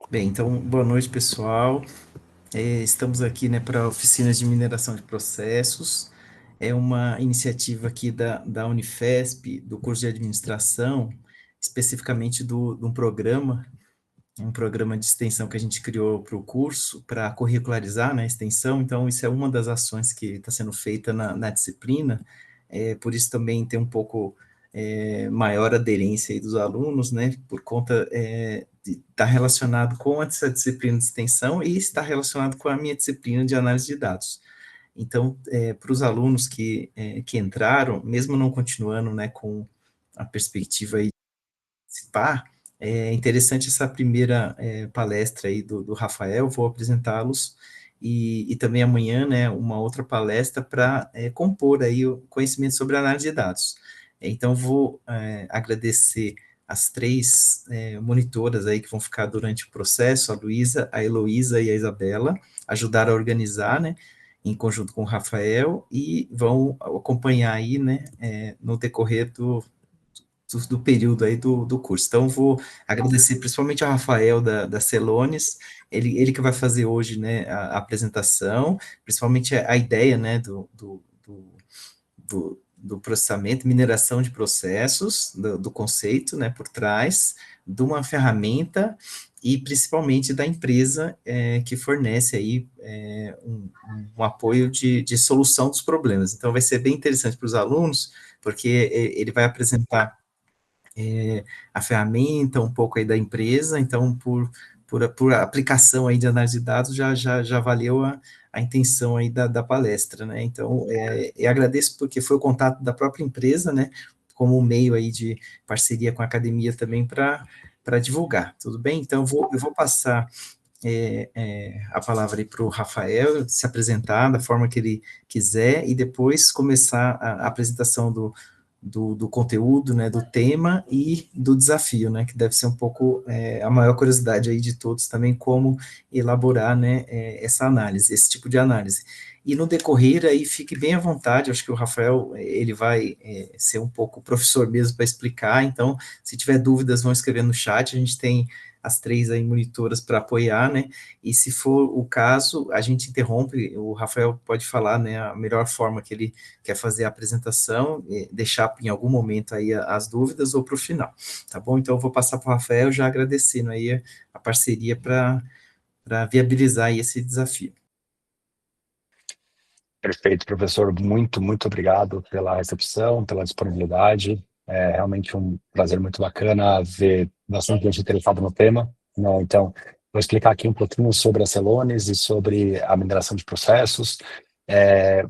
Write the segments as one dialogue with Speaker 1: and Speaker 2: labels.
Speaker 1: Bem, então, boa noite, pessoal. Estamos aqui, né, para oficinas de mineração de processos. É uma iniciativa aqui da Unifesp, do curso de administração, especificamente de um programa de extensão que a gente criou para o curso, para curricularizar, né, a extensão. Então, isso é uma das ações que está sendo feita na disciplina. Por isso também tem um pouco maior aderência aí dos alunos, né, por conta de estar relacionado com essa disciplina de extensão e está relacionado com a minha disciplina de análise de dados. Então, para os alunos que entraram, mesmo não continuando, né, com a perspectiva aí de participar, é interessante essa primeira palestra aí do Rafael, vou apresentá-los, e também amanhã, né, uma outra palestra para compor aí o conhecimento sobre análise de dados. Então, vou agradecer as três monitoras aí que vão ficar durante o processo, a Luísa, a Heloísa e a Isabela, ajudaram a organizar, né, em conjunto com o Rafael, e vão acompanhar aí, né, no decorrer do período aí do curso. Então, vou agradecer principalmente ao Rafael da Celones, ele que vai fazer hoje, né, a apresentação, principalmente a ideia, né, do processamento, mineração de processos, do conceito, né, por trás, de uma ferramenta e principalmente da empresa que fornece aí um apoio de solução dos problemas. Então, vai ser bem interessante para os alunos, porque ele vai apresentar a ferramenta, um pouco aí da empresa, então por aplicação aí de análise de dados já valeu a intenção aí da palestra, né? Então, eu agradeço porque foi o contato da própria empresa, né? Como um meio aí de parceria com a academia também para divulgar, tudo bem? Então, eu vou passar a palavra aí para o Rafael se apresentar da forma que ele quiser e depois começar a apresentação do conteúdo, né, do tema e do desafio, né, que deve ser um pouco a maior curiosidade aí de todos também, como elaborar, né, essa análise, esse tipo de análise. E no decorrer aí, fique bem à vontade, acho que o Rafael, ele vai ser um pouco professor mesmo para explicar, então, se tiver dúvidas, vão escrever no chat, a gente tem as três aí monitoras para apoiar, né, e se for o caso, a gente interrompe, o Rafael pode falar, né, a melhor forma que ele quer fazer a apresentação, deixar em algum momento aí as dúvidas ou para o final, tá bom? Então eu vou passar para o Rafael já agradecendo aí a parceria para viabilizar aí esse desafio.
Speaker 2: Perfeito, professor. Muito obrigado pela recepção, pela disponibilidade. É realmente um prazer muito bacana ver bastante gente interessada no tema, né? Então, vou explicar aqui um pouquinho sobre a Celones e sobre a mineração de processos.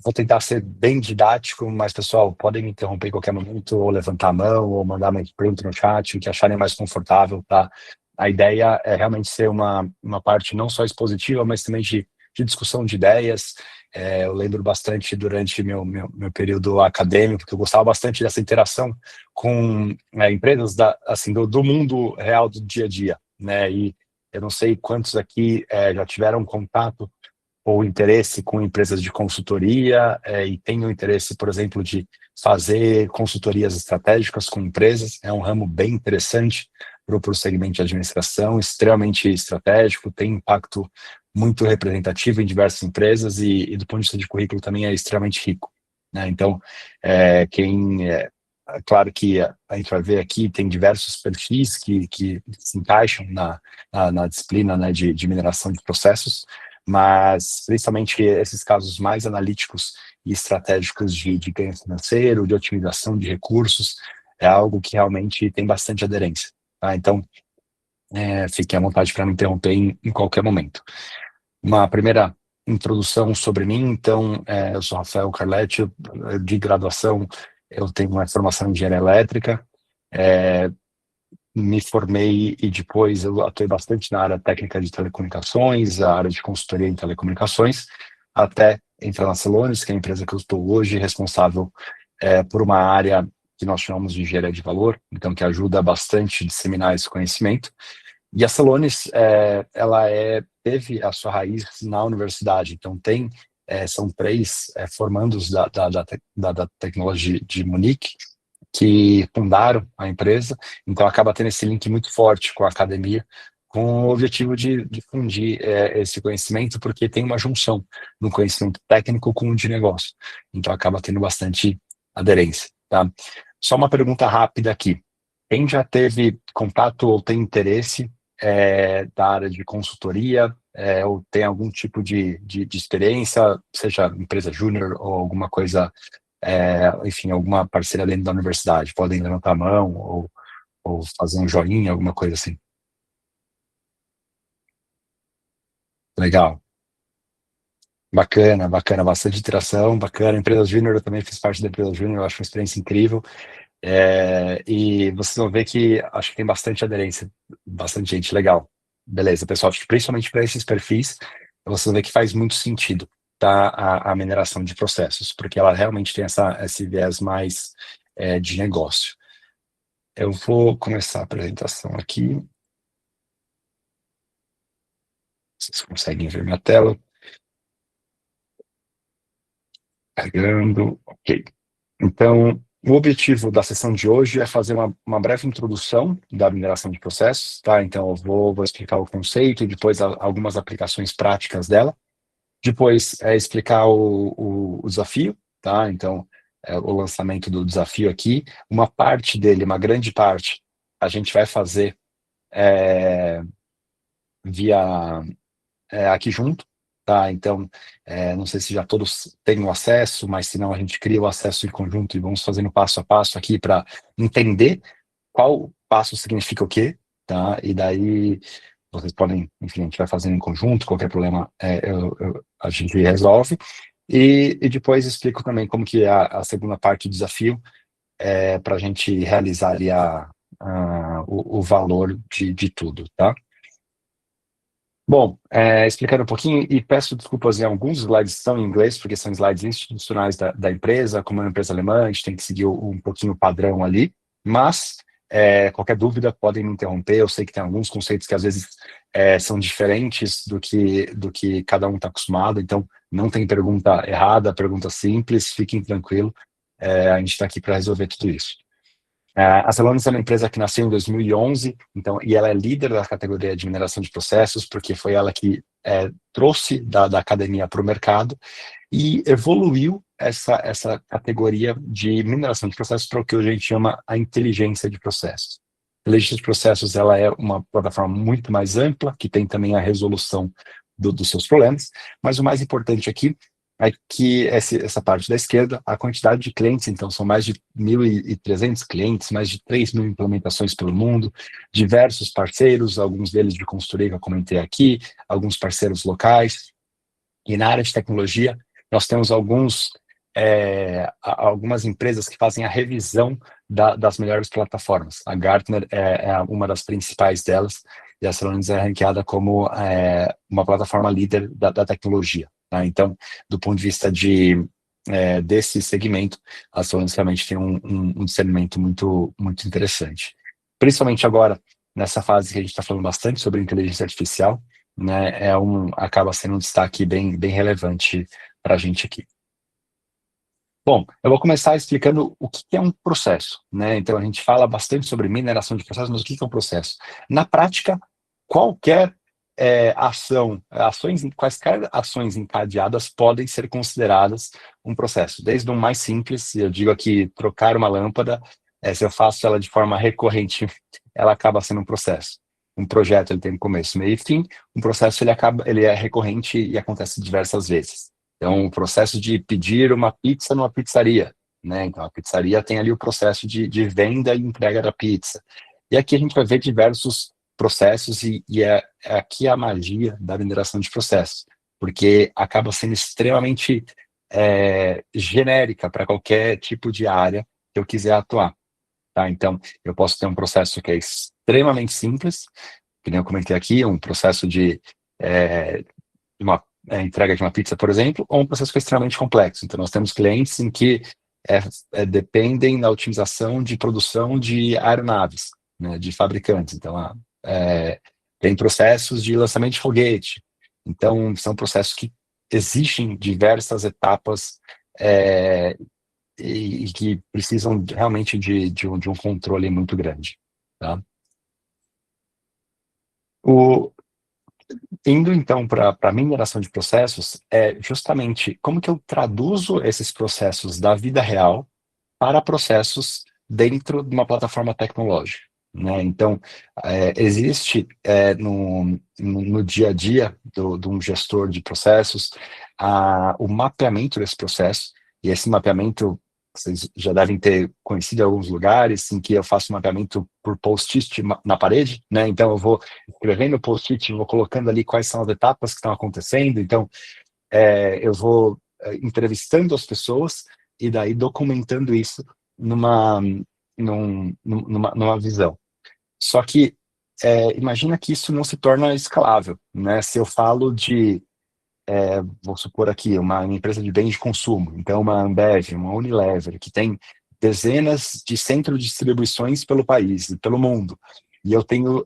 Speaker 2: Vou tentar ser bem didático, mas, pessoal, podem me interromper em qualquer momento, ou levantar a mão, ou mandar uma pergunta no chat, o que acharem mais confortável, tá? A ideia é realmente ser uma parte não só expositiva, mas também de discussão de ideias. Eu lembro bastante durante meu período acadêmico, que eu gostava bastante dessa interação com empresas assim, do mundo real do dia a dia, né? E eu não sei quantos aqui já tiveram contato ou interesse com empresas de consultoria e tenham interesse, por exemplo, de fazer consultorias estratégicas com empresas. É um ramo bem interessante para o segmento de administração, extremamente estratégico, tem impacto muito representativo em diversas empresas e do ponto de vista de currículo também é extremamente rico, né? Então, claro que a gente vai ver aqui, tem diversos perfis que se encaixam na disciplina, né, de mineração de processos, mas principalmente esses casos mais analíticos e estratégicos de ganho financeiro, de otimização de recursos, é algo que realmente tem bastante aderência, tá? Então, fiquem à vontade para me interromper em qualquer momento. Uma primeira introdução sobre mim, então, eu sou Rafael Carletti, de graduação, eu tenho uma formação em engenharia elétrica, me formei e depois eu atuei bastante na área técnica de telecomunicações, a área de consultoria em telecomunicações, até entrar na Celonis, que é a empresa que eu estou hoje, responsável por uma área que nós chamamos de engenharia de valor, então que ajuda bastante a disseminar esse conhecimento. E a Celonis, ela teve a sua raiz na universidade, então são três formandos da tecnologia de Munique, que fundaram a empresa, então acaba tendo esse link muito forte com a academia, com o objetivo de difundir esse conhecimento, porque tem uma junção no conhecimento técnico com o de negócio. Então, acaba tendo bastante aderência. Tá? Só uma pergunta rápida aqui. Quem já teve contato ou tem interesse da área de consultoria, ou tem algum tipo de experiência, seja empresa júnior ou alguma coisa, enfim, alguma parceria dentro da universidade? Podem levantar a mão ou fazer um joinha, alguma coisa assim. Legal. Bacana, bacana, bastante interação, bacana. Empresa Júnior, eu também fiz parte da Empresa Júnior, eu acho uma experiência incrível. E vocês vão ver que acho que tem bastante aderência, bastante gente, legal. Beleza, pessoal, acho que principalmente para esses perfis, vocês vão ver que faz muito sentido, tá, a mineração de processos, porque ela realmente tem esse viés mais de negócio. Eu vou começar a apresentação aqui. Vocês conseguem ver minha tela? Carregando, ok. Então, o objetivo da sessão de hoje é fazer uma breve introdução da mineração de processos, tá? Então, eu vou explicar o conceito e depois algumas aplicações práticas dela. Depois, explicar o desafio, tá? Então, o lançamento do desafio aqui. Uma parte dele, uma grande parte, a gente vai fazer via aqui junto, tá? Então, não sei se já todos têm o acesso, mas se não, a gente cria o acesso em conjunto e vamos fazendo passo a passo aqui para entender qual passo significa o quê, tá? E daí vocês podem, enfim, a gente vai fazendo em conjunto, qualquer problema a gente resolve. E depois explico também como que é a segunda parte do desafio, para a gente realizar ali o valor de tudo, tá? Bom, explicando um pouquinho, e peço desculpas em alguns slides estão em inglês, porque são slides institucionais da empresa, como é uma empresa alemã, a gente tem que seguir um pouquinho o padrão ali, mas qualquer dúvida podem me interromper, eu sei que tem alguns conceitos que às vezes são diferentes do que cada um está acostumado, então não tem pergunta errada, pergunta simples, fiquem tranquilos, a gente está aqui para resolver tudo isso. A Celonis é uma empresa que nasceu em 2011, então, e ela é líder da categoria de mineração de processos, porque foi ela que trouxe da academia para o mercado e evoluiu essa categoria de mineração de processos para o que a gente chama a inteligência de processos. A inteligência de processos ela é uma plataforma muito mais ampla, que tem também a resolução dos seus problemas, mas o mais importante aqui é que essa parte da esquerda, a quantidade de clientes, então são mais de 1.300 clientes, mais de 3.000 implementações pelo mundo, diversos parceiros, alguns deles de consultoria que eu comentei aqui, alguns parceiros locais, e na área de tecnologia, nós temos algumas empresas que fazem a revisão das melhores plataformas. A Gartner é uma das principais delas, e a Celonis é ranqueada como uma plataforma líder da tecnologia. Tá? Então, do ponto de vista desse segmento, a Celonis realmente tem um discernimento muito, muito interessante. Principalmente agora, nessa fase que a gente está falando bastante sobre inteligência artificial, né, acaba sendo um destaque bem, bem relevante para a gente aqui. Bom, eu vou começar explicando o que é um processo, né? Então, a gente fala bastante sobre mineração de processos, mas o que é um processo? Na prática, qualquer quaisquer ações encadeadas podem ser consideradas um processo. Desde o mais simples, eu digo aqui, trocar uma lâmpada, se eu faço ela de forma recorrente, ela acaba sendo um processo. Um projeto ele tem começo, meio e fim, um processo ele é recorrente e acontece diversas vezes. Então, o processo de pedir uma pizza numa pizzaria, né? Então, a pizzaria tem ali o processo de venda e entrega da pizza. E aqui a gente vai ver diversos processos e é aqui a magia da mineração de processos, porque acaba sendo extremamente genérica para qualquer tipo de área que eu quiser atuar. Tá? Então, eu posso ter um processo que é extremamente simples, que nem eu comentei aqui, um processo de uma entrega de uma pizza, por exemplo, ou um processo que é extremamente complexo. Então, nós temos clientes em que dependem da otimização de produção de aeronaves, né, de fabricantes. Então, tem processos de lançamento de foguete. Então, são processos que exigem diversas etapas e que precisam realmente de um controle muito grande. Tá? O, Indo então para a mineração de processos, é justamente como que eu traduzo esses processos da vida real para processos dentro de uma plataforma tecnológica, né? Então, existe no dia a dia de um gestor de processos o mapeamento desse processo, e esse mapeamento vocês já devem ter conhecido em alguns lugares em que eu faço mapeamento por post-it na parede, né? Então, eu vou escrevendo o post-it, vou colocando ali quais são as etapas que estão acontecendo. Então, eu vou entrevistando as pessoas e daí documentando isso numa, numa visão. Só que imagina que isso não se torna escalável, né? Se eu falo de, vou supor aqui, uma empresa de bens de consumo, então uma Ambev, uma Unilever, que tem dezenas de centros de distribuições pelo país, pelo mundo, e eu tenho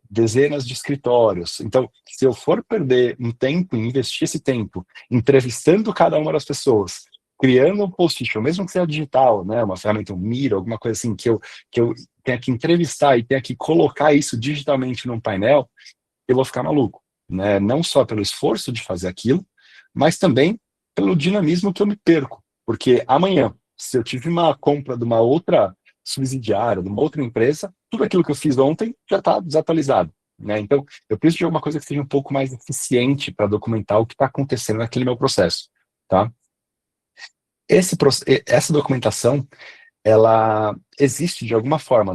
Speaker 2: dezenas de escritórios. Então, se eu for perder um tempo e investir esse tempo entrevistando cada uma das pessoas, criando um post-it, ou mesmo que seja digital, né, uma ferramenta, um Miro, alguma coisa assim, que eu tenha que entrevistar e tenha que colocar isso digitalmente num painel, eu vou ficar maluco, né? Não só pelo esforço de fazer aquilo, mas também pelo dinamismo que eu me perco, porque amanhã, se eu tive uma compra de uma outra subsidiária, de uma outra empresa, tudo aquilo que eu fiz ontem já está desatualizado, né? Então, eu preciso de alguma coisa que seja um pouco mais eficiente para documentar o que está acontecendo naquele meu processo, tá? Essa documentação, ela existe de alguma forma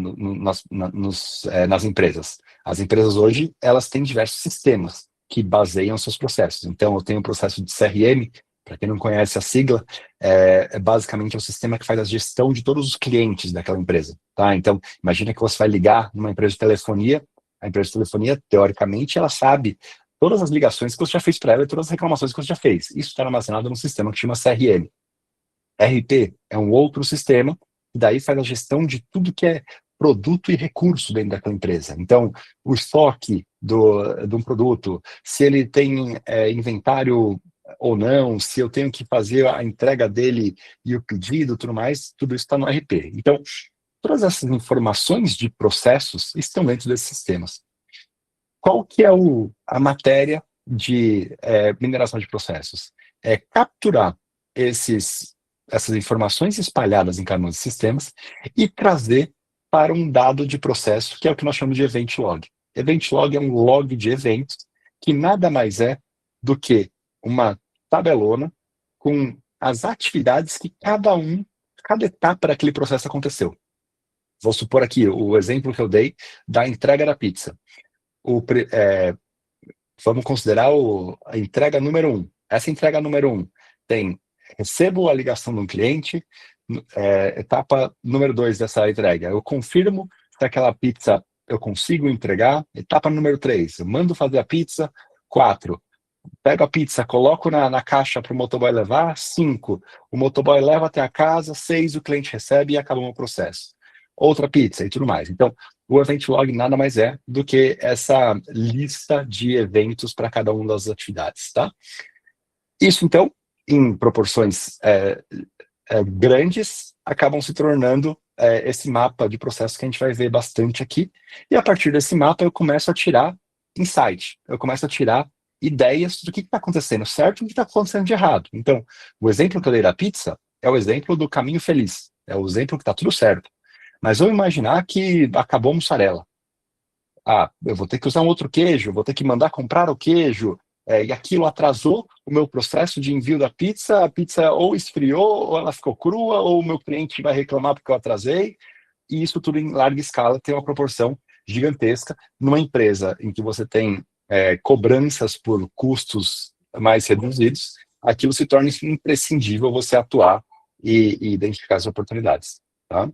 Speaker 2: nas empresas. As empresas hoje, elas têm diversos sistemas que baseiam seus processos. Então, eu tenho o processo de CRM, para quem não conhece a sigla, basicamente o sistema que faz a gestão de todos os clientes daquela empresa. Tá? Então, imagina que você vai ligar numa empresa de telefonia, a empresa de telefonia, teoricamente, ela sabe todas as ligações que você já fez para ela e todas as reclamações que você já fez. Isso está armazenado num sistema que chama CRM. RP é um outro sistema, e daí faz a gestão de tudo que é produto e recurso dentro daquela empresa. Então, o estoque de um produto, se ele tem inventário ou não, se eu tenho que fazer a entrega dele e o pedido, tudo mais, tudo isso está no RP. Então, todas essas informações de processos estão dentro desses sistemas. Qual que é a matéria de mineração de processos? É capturar essas informações espalhadas em cada um dos sistemas e trazer para um dado de processo, que é o que nós chamamos de event log. Event log é um log de eventos que nada mais é do que uma tabelona com as atividades que cada etapa daquele processo aconteceu. Vou supor aqui o exemplo que eu dei da entrega da pizza. Vamos considerar a entrega número 1. Essa entrega número 1 tem: recebo a ligação de um cliente, etapa número 2 dessa entrega, eu confirmo se aquela pizza eu consigo entregar, etapa número 3, eu mando fazer a pizza, 4, pego a pizza, coloco na caixa para o motoboy levar, 5, o motoboy leva até a casa, 6, o cliente recebe e acabou o processo. Outra pizza e tudo mais. Então, o Event Log nada mais é do que essa lista de eventos para cada uma das atividades, tá? Isso, então, em proporções grandes, acabam se tornando esse mapa de processo que a gente vai ver bastante aqui. E a partir desse mapa, eu começo a tirar insight, eu começo a tirar ideias do que está acontecendo certo e o que está acontecendo de errado. Então, o exemplo que eu dei da pizza é o exemplo do caminho feliz, é o exemplo que está tudo certo. Mas vamos imaginar que acabou a mussarela. Eu vou ter que usar um outro queijo, vou ter que mandar comprar o queijo, e aquilo atrasou o meu processo de envio da pizza, a pizza ou esfriou, ou ela ficou crua, ou o meu cliente vai reclamar porque eu atrasei, e isso tudo em larga escala tem uma proporção gigantesca. Numa empresa em que você tem cobranças por custos mais reduzidos, aquilo se torna imprescindível você atuar e identificar as oportunidades, tá?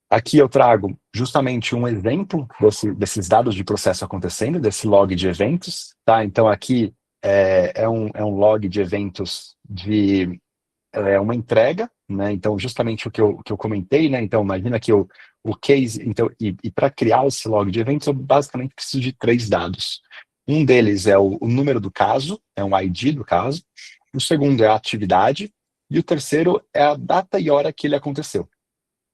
Speaker 2: Aqui eu trago justamente um exemplo desses dados de processo acontecendo, desse log de eventos, tá? Então aqui é um log de eventos de uma entrega, né? Então justamente o que eu comentei, né? Então imagina que o case, então, e para criar esse log de eventos eu basicamente preciso de 3 dados. Um deles é o número do caso, é um ID do caso. O segundo é a atividade e o terceiro é a data e hora que ele aconteceu.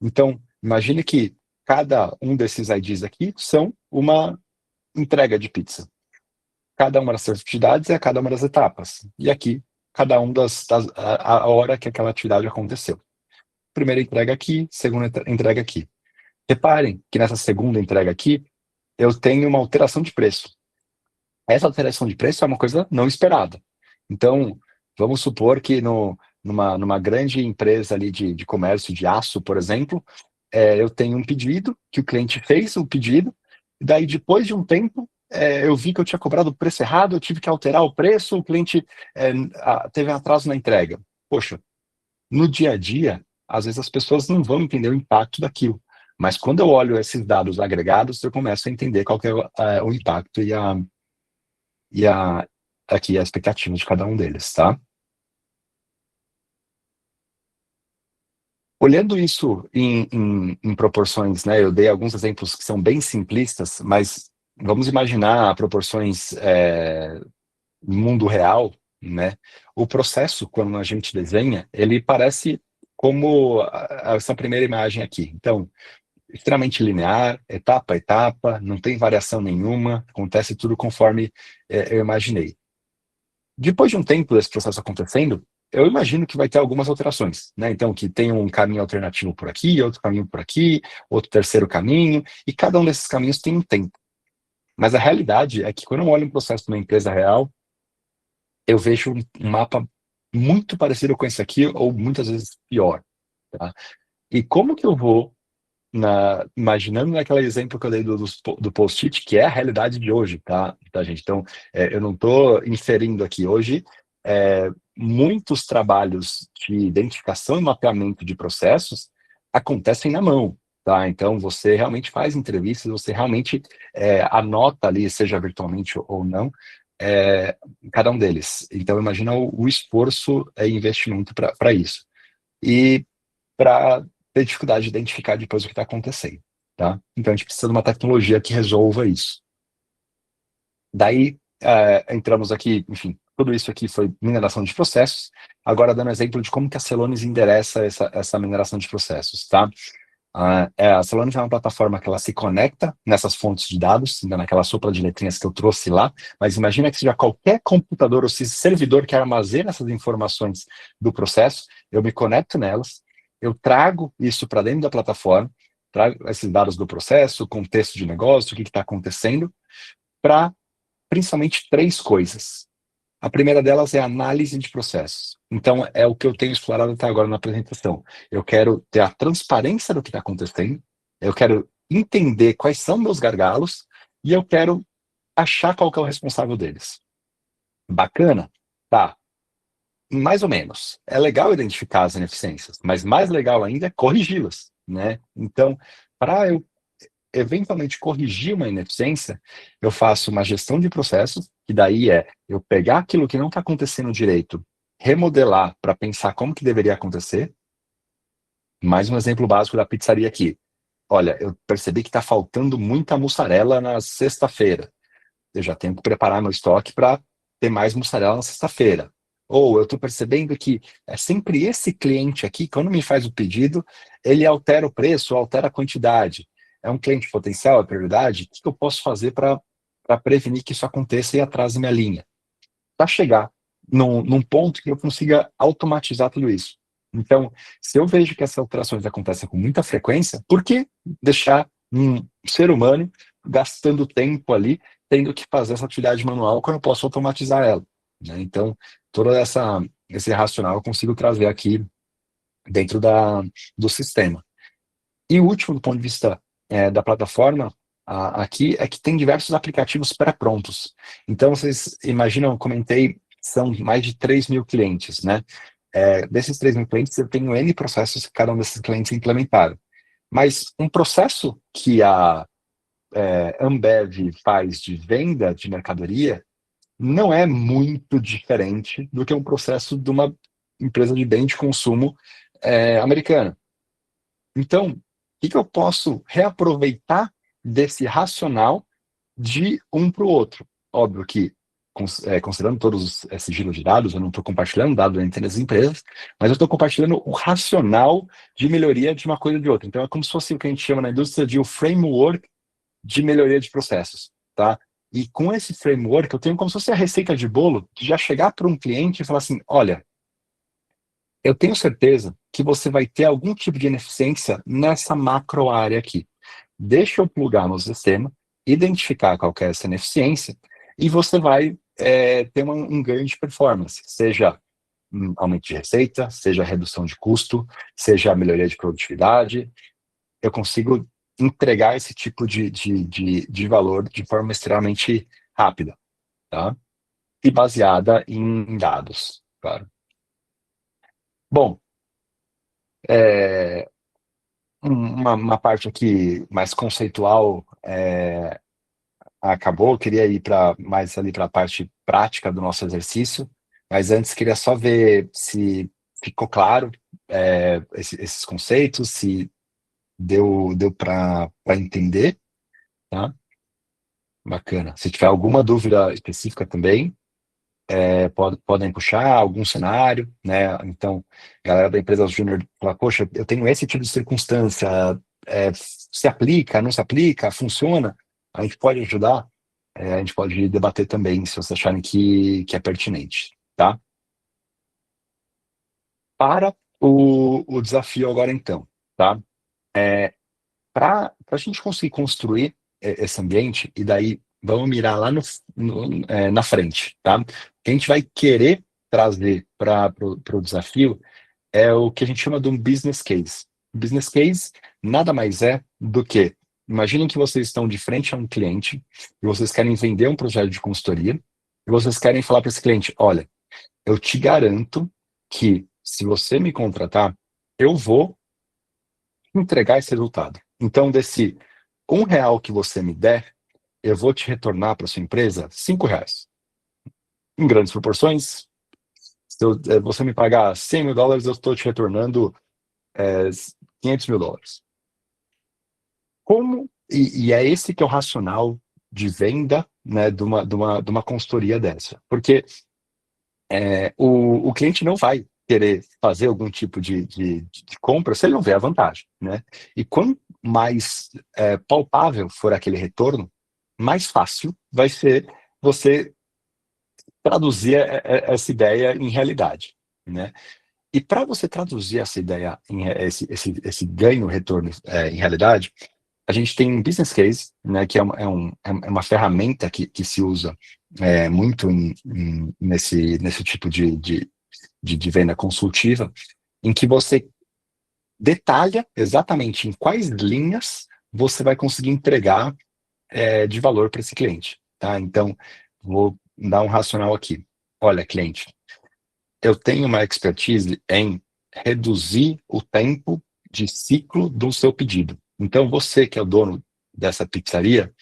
Speaker 2: Então, imagine que cada um desses IDs aqui são uma entrega de pizza. Cada uma das atividades é cada uma das etapas. E aqui, cada um a hora que aquela atividade aconteceu. Primeira entrega aqui, segunda entrega aqui. Reparem que nessa segunda entrega aqui, eu tenho uma alteração de preço. Essa alteração de preço é uma coisa não esperada. Então, vamos supor que numa grande empresa ali de comércio de aço, por exemplo, eu tenho um pedido, que o cliente fez o pedido, e daí depois de um tempo, eu vi que eu tinha cobrado o preço errado, eu tive que alterar o preço, o cliente teve atraso na entrega. Poxa, no dia a dia, às vezes as pessoas não vão entender o impacto daquilo. Mas quando eu olho esses dados agregados, eu começo a entender qual que é o impacto e aqui a expectativa de cada um deles, tá? Olhando isso em proporções, né? Eu dei alguns exemplos que são bem simplistas, mas vamos imaginar proporções no mundo real, né? O processo, quando a gente desenha, ele parece como essa primeira imagem aqui. Então, extremamente linear, etapa a etapa, não tem variação nenhuma, acontece tudo conforme eu imaginei. Depois de um tempo desse processo acontecendo, eu imagino que vai ter algumas alterações, né? Então, que tem um caminho alternativo por aqui, outro caminho por aqui, outro terceiro caminho, e cada um desses caminhos tem um tempo. Mas a realidade é que quando eu olho um processo de uma empresa real, eu vejo um mapa muito parecido com esse aqui, ou muitas vezes pior, tá? E como que eu vou imaginando naquele exemplo que eu dei do post-it, que é a realidade de hoje, tá, gente? Então, eu não estou inferindo aqui. Hoje, muitos trabalhos de identificação e mapeamento de processos acontecem na mão, tá? Então, você realmente faz entrevistas, você realmente anota ali, seja virtualmente ou não, cada um deles. Então, imagina o esforço e investimento para isso. E para ter dificuldade de identificar depois o que está acontecendo, tá? Então a gente precisa de uma tecnologia que resolva isso. Daí entramos aqui, enfim, tudo isso aqui foi mineração de processos. Agora dando exemplo de como que a Celonis endereça essa mineração de processos, tá? A Celonis é uma plataforma que ela se conecta nessas fontes de dados, ainda naquela sopa de letrinhas que eu trouxe lá, mas imagina que seja qualquer computador ou servidor que armazena essas informações do processo, eu me conecto nelas, eu trago isso para dentro da plataforma, trago esses dados do processo, contexto de negócio, o que está acontecendo, para principalmente três coisas. A primeira delas é a análise de processos. Então, é o que eu tenho explorado até agora na apresentação. Eu quero ter a transparência do que está acontecendo, eu quero entender quais são meus gargalos e eu quero achar qual que é o responsável deles. Bacana? Tá. Mais ou menos. É legal identificar as ineficiências, mas mais legal ainda é corrigi-las, né? Então, para eu eventualmente corrigir uma ineficiência, eu faço uma gestão de processos, que daí eu pegar aquilo que não está acontecendo direito, remodelar para pensar como que deveria acontecer. Mais um exemplo básico da pizzaria aqui. Olha, eu percebi que está faltando muita mussarela na sexta-feira. Eu já tenho que preparar meu estoque para ter mais mussarela na sexta-feira. Ou eu estou percebendo que é sempre esse cliente aqui, quando me faz o pedido, ele altera o preço, altera a quantidade. É um cliente potencial, é prioridade? O que eu posso fazer para prevenir que isso aconteça e atrase minha linha? Para chegar num ponto que eu consiga automatizar tudo isso. Então, se eu vejo que essas alterações acontecem com muita frequência, por que deixar um ser humano gastando tempo ali, tendo que fazer essa atividade manual quando eu posso automatizar ela, né? Então, todo esse racional eu consigo trazer aqui dentro do sistema. E o último, do ponto de vista da plataforma, aqui, é que tem diversos aplicativos pré-prontos. Então, vocês imaginam, eu comentei, são mais de 3 mil clientes, né? Desses 3 mil clientes, eu tenho N processos que cada um desses clientes implementaram. Mas um processo que a Ambev faz de venda de mercadoria não é muito diferente do que um processo de uma empresa de bem de consumo americana. Então, o que eu posso reaproveitar desse racional de um para o outro? Óbvio que considerando todos esse giro de dados, eu não estou compartilhando dados entre as empresas, mas eu estou compartilhando o racional de melhoria de uma coisa ou de outra. Então, é como se fosse o que a gente chama na indústria de um framework de melhoria de processos, tá? E com esse framework, eu tenho como se fosse a receita de bolo de já chegar para um cliente e falar assim, olha, eu tenho certeza que você vai ter algum tipo de ineficiência nessa macro área aqui. Deixa eu plugar no sistema, identificar qual que é essa ineficiência, e você vai ter um ganho de performance, seja aumento de receita, seja redução de custo, seja melhoria de produtividade. Eu consigo entregar esse tipo de valor de forma extremamente rápida, tá? E baseada em dados, claro. Bom, é, uma parte aqui mais conceitual acabou. Eu queria ir mais ali para a parte prática do nosso exercício, mas antes queria só ver se ficou claro esses conceitos, se deu para entender, tá? Bacana. Se tiver alguma dúvida específica também, podem puxar algum cenário, né? Então, a galera da empresa júnior fala, poxa, eu tenho esse tipo de circunstância, se aplica, não se aplica, funciona? A gente pode ajudar, a gente pode debater também, se vocês acharem que é pertinente, tá? Para o desafio agora, então, tá? Para a gente conseguir construir esse ambiente, e daí vamos mirar lá na frente, tá? O que a gente vai querer trazer para o desafio é o que a gente chama de um business case. Business case nada mais é do que, imaginem que vocês estão de frente a um cliente e vocês querem vender um projeto de consultoria e vocês querem falar para esse cliente, olha, eu te garanto que se você me contratar, eu vou entregar esse resultado. Então, desse R$ 1 que você me der, eu vou te retornar para sua empresa R$ 5. Em grandes proporções, se você me pagar US$ 100.000, eu estou te retornando US$ 500.000. E é esse que é o racional de venda, né, de uma consultoria dessa. Porque o cliente não vai querer fazer algum tipo de compra se ele não vê a vantagem, né? E quanto mais palpável for aquele retorno, mais fácil vai ser você traduzir essa ideia em realidade, né? E para você traduzir essa ideia, esse ganho, retorno em realidade, a gente tem um business case, né, que é uma ferramenta que se usa muito nesse tipo de venda consultiva, em que você detalha exatamente em quais linhas você vai conseguir entregar de valor para esse cliente, tá? Então, vou dar um racional aqui. Olha, cliente, eu tenho uma expertise em reduzir o tempo de ciclo do seu pedido. Então, você que é o dono dessa pizzaria,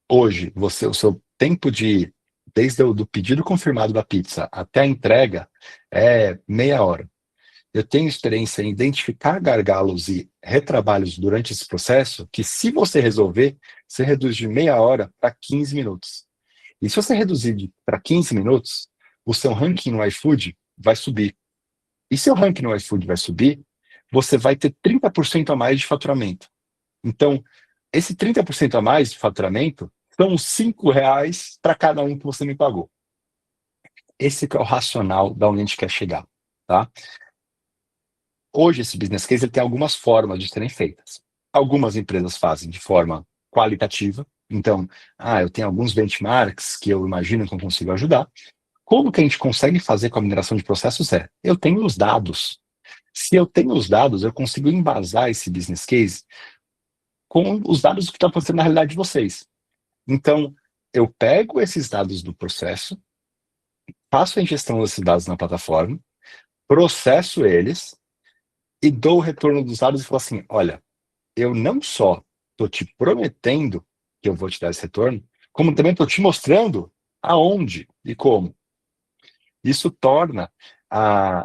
Speaker 2: hoje, o seu tempo desde o do pedido confirmado da pizza até a entrega é meia hora. Eu tenho experiência em identificar gargalos e retrabalhos durante esse processo, que se você resolver, você reduz de meia hora para 15 minutos. E se você reduzir para 15 minutos, o seu ranking no iFood vai subir. E se o ranking no iFood vai subir, você vai ter 30% a mais de faturamento. Então, esse 30% a mais de faturamento são R$ 5 para cada um que você me pagou. Esse que é o racional da onde a gente quer chegar, tá? Hoje, esse business case ele tem algumas formas de serem feitas. Algumas empresas fazem de forma qualitativa. Então, eu tenho alguns benchmarks que eu imagino que eu consigo ajudar. Como que a gente consegue fazer com a mineração de processos eu tenho os dados. Se eu tenho os dados, eu consigo embasar esse business case com os dados do que está acontecendo na realidade de vocês. Então, eu pego esses dados do processo, faço a ingestão desses dados na plataforma, processo eles e dou o retorno dos dados e falo assim, olha, eu não só estou te prometendo que eu vou te dar esse retorno, como também estou te mostrando aonde e como. Isso torna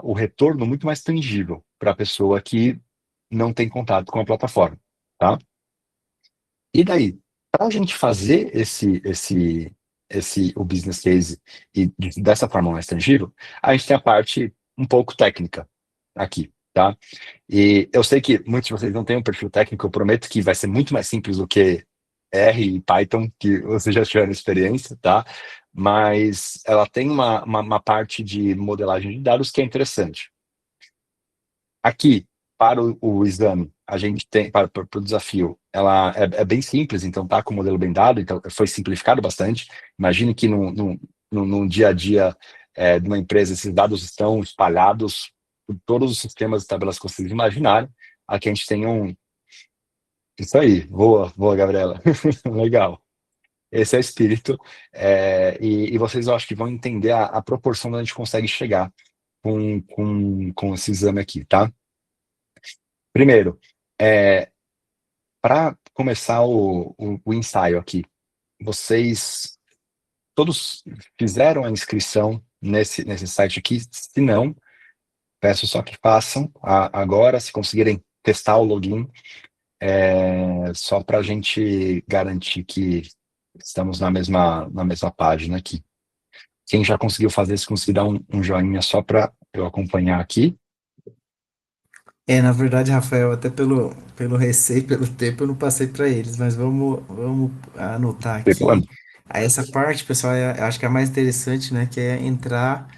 Speaker 2: o retorno muito mais tangível para a pessoa que não tem contato com a plataforma, tá? E daí, para a gente fazer o business case e dessa forma mais tangível, a gente tem a parte um pouco técnica aqui, tá? E eu sei que muitos de vocês não têm um perfil técnico, eu prometo que vai ser muito mais simples do que R e Python, que vocês já tiveram experiência, tá? Mas ela tem uma parte de modelagem de dados que é interessante. Aqui, para o exame, a gente tem, para o desafio, ela é bem simples, então tá com o modelo bem dado, então foi simplificado bastante. Imagine que num dia a dia de uma empresa, esses dados estão espalhados por todos os sistemas e tabelas que vocês imaginarem. Aqui a gente tem Isso aí, boa, boa, Gabriela. Legal. Esse é o espírito. E vocês, eu acho que vão entender a proporção onde a gente consegue chegar com esse exame aqui, tá? Primeiro, para começar o ensaio aqui, vocês todos fizeram a inscrição nesse site aqui? Se não, peço só que façam agora, se conseguirem testar o login, só para a gente garantir que estamos na mesma página aqui. Quem já conseguiu fazer, se conseguir dar um joinha só para eu acompanhar aqui.
Speaker 1: Na verdade, Rafael, até pelo receio, pelo tempo, eu não passei para eles, mas vamos anotar
Speaker 2: Sem problema.
Speaker 1: aqui. Essa parte, pessoal, acho que é a mais interessante, né? Que é entrar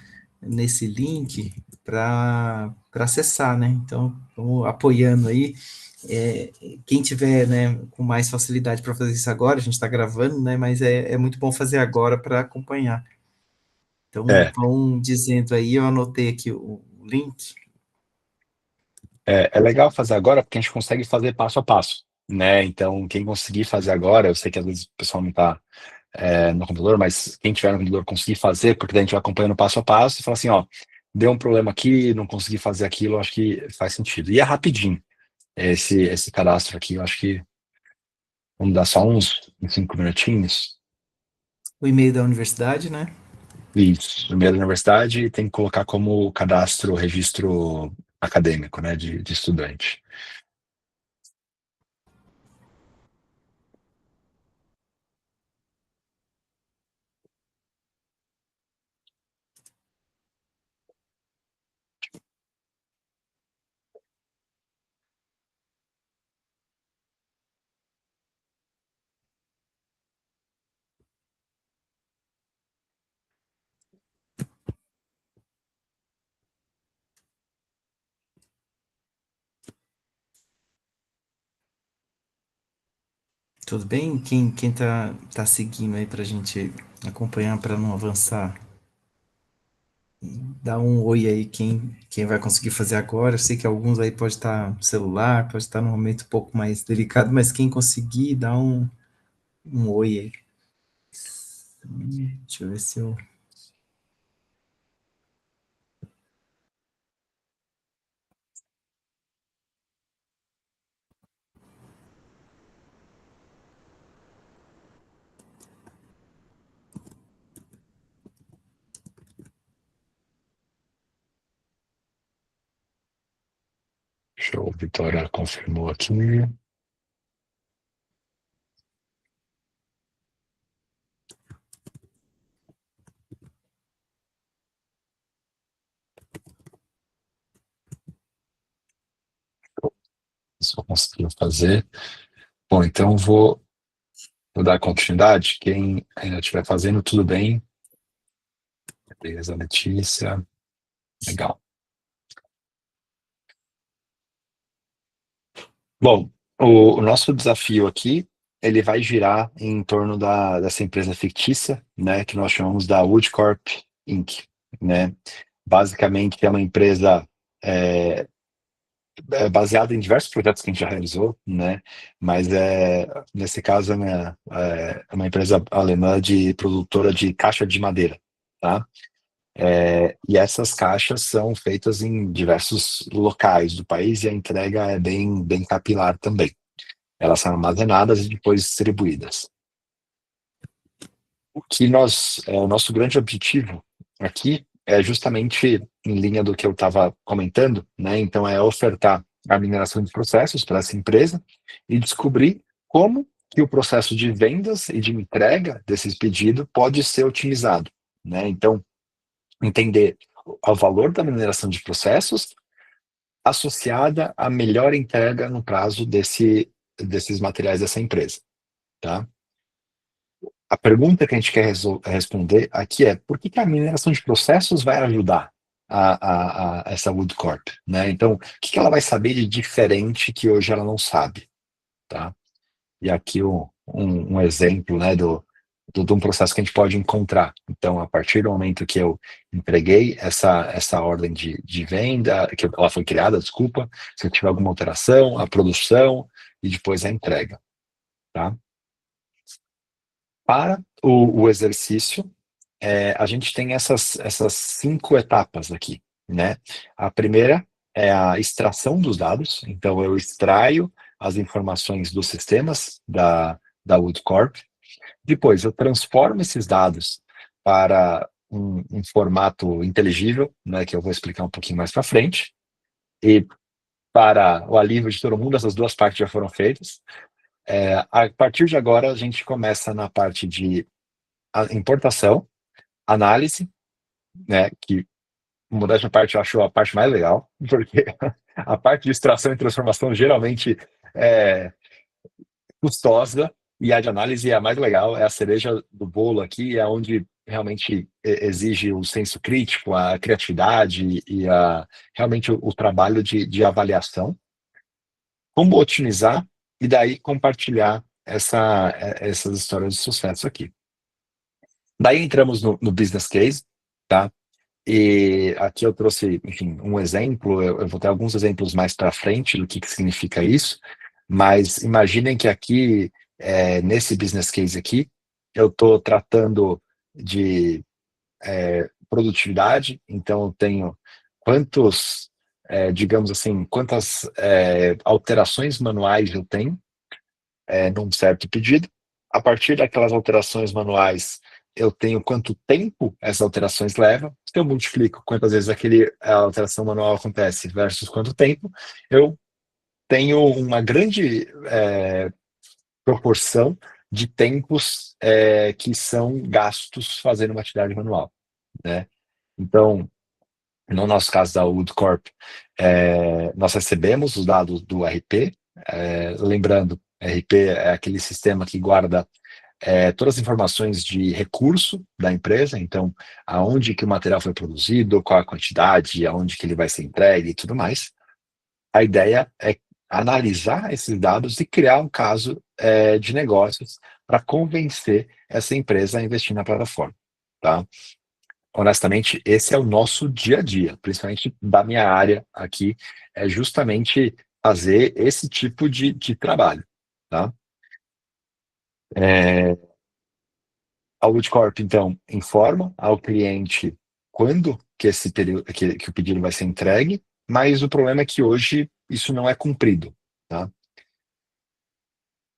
Speaker 1: nesse link para acessar, né? Então, vamos apoiando aí. Quem tiver, né, com mais facilidade para fazer isso agora, a gente está gravando, né? Mas é muito bom fazer agora para acompanhar. Então,
Speaker 2: É,
Speaker 1: vão dizendo aí, eu anotei aqui o link.
Speaker 2: é legal fazer agora porque a gente consegue fazer passo a passo, né? Então, quem conseguir fazer agora, eu sei que às vezes o pessoal não está no computador, mas quem tiver no computador conseguir fazer, porque daí a gente vai acompanhando passo a passo e fala assim, ó, deu um problema aqui, não consegui fazer aquilo, eu acho que faz sentido. E é rapidinho esse cadastro aqui, eu acho que vamos dar só uns 5 minutinhos.
Speaker 1: O e-mail da universidade, né?
Speaker 2: Isso, no meio da universidade tem que colocar como cadastro, registro acadêmico, né, de estudante.
Speaker 1: Tudo bem? Quem tá seguindo aí pra gente acompanhar para não avançar? Dá um oi aí, quem vai conseguir fazer agora. Eu sei que alguns aí pode estar no celular, pode estar num momento um pouco mais delicado, mas quem conseguir, dá um oi aí. Deixa eu ver se eu.
Speaker 2: Show, Vitória confirmou aqui. Só conseguiu fazer. Bom, então vou dar continuidade. Quem ainda estiver fazendo, tudo bem. Beleza, Letícia. Legal. Bom, o nosso desafio aqui, ele vai girar em torno dessa empresa fictícia, né, que nós chamamos da Woodcorp Inc., né? Basicamente é uma empresa é, baseada em diversos projetos que a gente já realizou, né? Mas nesse caso, né, é uma empresa alemã de produtora de caixa de madeira, tá? E essas caixas são feitas em diversos locais do país e a entrega é bem capilar também. Elas são armazenadas e depois distribuídas. O nosso grande objetivo aqui é justamente em linha do que eu estava comentando, né? Então é ofertar a mineração de processos para essa empresa e descobrir como que o processo de vendas e de entrega desses pedidos pode ser otimizado, né? Então, entender o valor da mineração de processos associada à melhor entrega no prazo desses materiais dessa empresa, tá? A pergunta que a gente quer responder aqui é: por que que a mineração de processos vai ajudar a essa Wood Corp, né? Então, o que que ela vai saber de diferente que hoje ela não sabe, tá? E aqui um exemplo, né, de um processo que a gente pode encontrar. Então, a partir do momento que eu entreguei essa ordem de venda, que ela foi criada, desculpa, se eu tiver alguma alteração, a produção e depois a entrega, tá? Para o exercício, a gente tem essas 5 etapas aqui, né? A primeira é a extração dos dados, então eu extraio as informações dos sistemas da Wood Corp. Depois eu transformo esses dados para um formato inteligível, né, que eu vou explicar um pouquinho mais para frente. E para o alívio de todo mundo, essas 2 partes já foram feitas. A partir de agora, a gente começa na parte de importação, análise, né, que, modéstia à parte, eu acho a parte mais legal, porque a parte de extração e transformação geralmente é custosa, e a de análise é a mais legal, é a cereja do bolo aqui, é onde realmente exige o senso crítico, a criatividade e realmente o trabalho de avaliação. Como otimizar e daí compartilhar essas histórias de sucesso aqui. Daí entramos no business case, tá? E aqui eu trouxe, enfim, um exemplo, eu vou ter alguns exemplos mais para frente do que significa isso, mas imaginem que aqui, nesse business case aqui, eu estou tratando de produtividade, então eu tenho quantos, digamos assim, quantas alterações manuais eu tenho num certo pedido. A partir daquelas alterações manuais, eu tenho quanto tempo essas alterações levam. Se eu multiplico quantas vezes a alteração manual acontece versus quanto tempo, eu tenho uma grande proporção de tempos que são gastos fazendo uma atividade manual, né? Então, no nosso caso da Wood Corp, nós recebemos os dados do RP, lembrando, RP é aquele sistema que guarda todas as informações de recurso da empresa, então, aonde que o material foi produzido, qual a quantidade, aonde que ele vai ser entregue e tudo mais. A ideia é analisar esses dados e criar um caso de negócios para convencer essa empresa a investir na plataforma, tá? Honestamente, esse é o nosso dia a dia, principalmente da minha área aqui, é justamente fazer esse tipo de trabalho, tá? É, a Woodcorp, então, informa ao cliente quando que esse período, que o pedido vai ser entregue, mas o problema é que hoje isso não é cumprido, tá?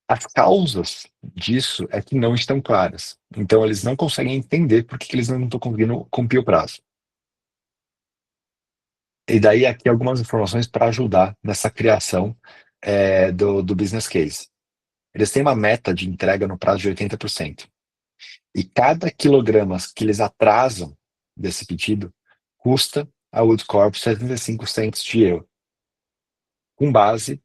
Speaker 2: As causas disso é que não estão claras. Então, eles não conseguem entender por que eles não estão conseguindo cumprir o prazo. E daí, aqui, algumas informações para ajudar nessa criação do business case. Eles têm uma meta de entrega no prazo de 80%. E cada quilograma que eles atrasam desse pedido custa a Wood Corp 75 cents de euro, com base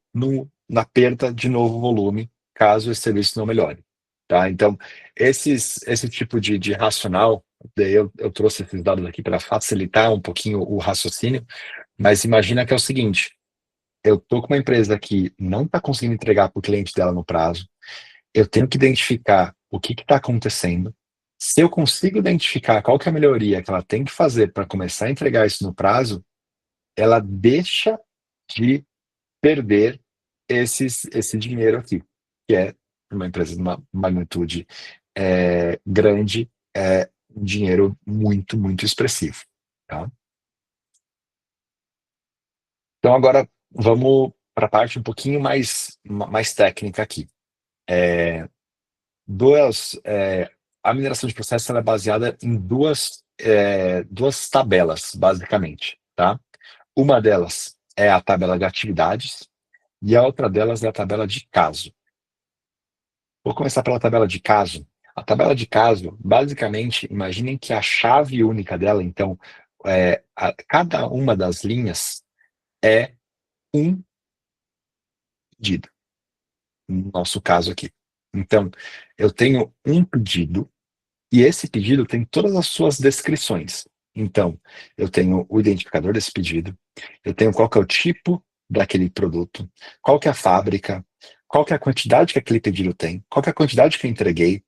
Speaker 2: na perda de novo volume, caso esse serviço não melhore. Tá? Então, esse tipo de racional, daí eu trouxe esses dados aqui para facilitar um pouquinho o raciocínio, mas imagina que é o seguinte: eu estou com uma empresa que não está conseguindo entregar para o cliente dela no prazo, eu tenho que identificar o que está acontecendo. Se eu consigo identificar qual que é a melhoria que ela tem que fazer para começar a entregar isso no prazo, ela deixa de perder esse dinheiro aqui, que é uma empresa de uma magnitude grande, um dinheiro muito, muito expressivo. Tá? Então, agora vamos para a parte um pouquinho mais técnica aqui. Duas, a mineração de processos ela é baseada em duas tabelas, basicamente. Tá? Uma delas é a tabela de atividades e a outra delas é a tabela de caso. Vou começar pela tabela de caso. A tabela de caso, basicamente, imaginem que a chave única dela, então, cada uma das linhas é um pedido, no nosso caso aqui. Então, eu tenho um pedido e esse pedido tem todas as suas descrições. Então, eu tenho o identificador desse pedido, eu tenho qual que é o tipo daquele produto, qual que é a fábrica, qual que é a quantidade que aquele pedido tem, qual que é a quantidade que eu entreguei,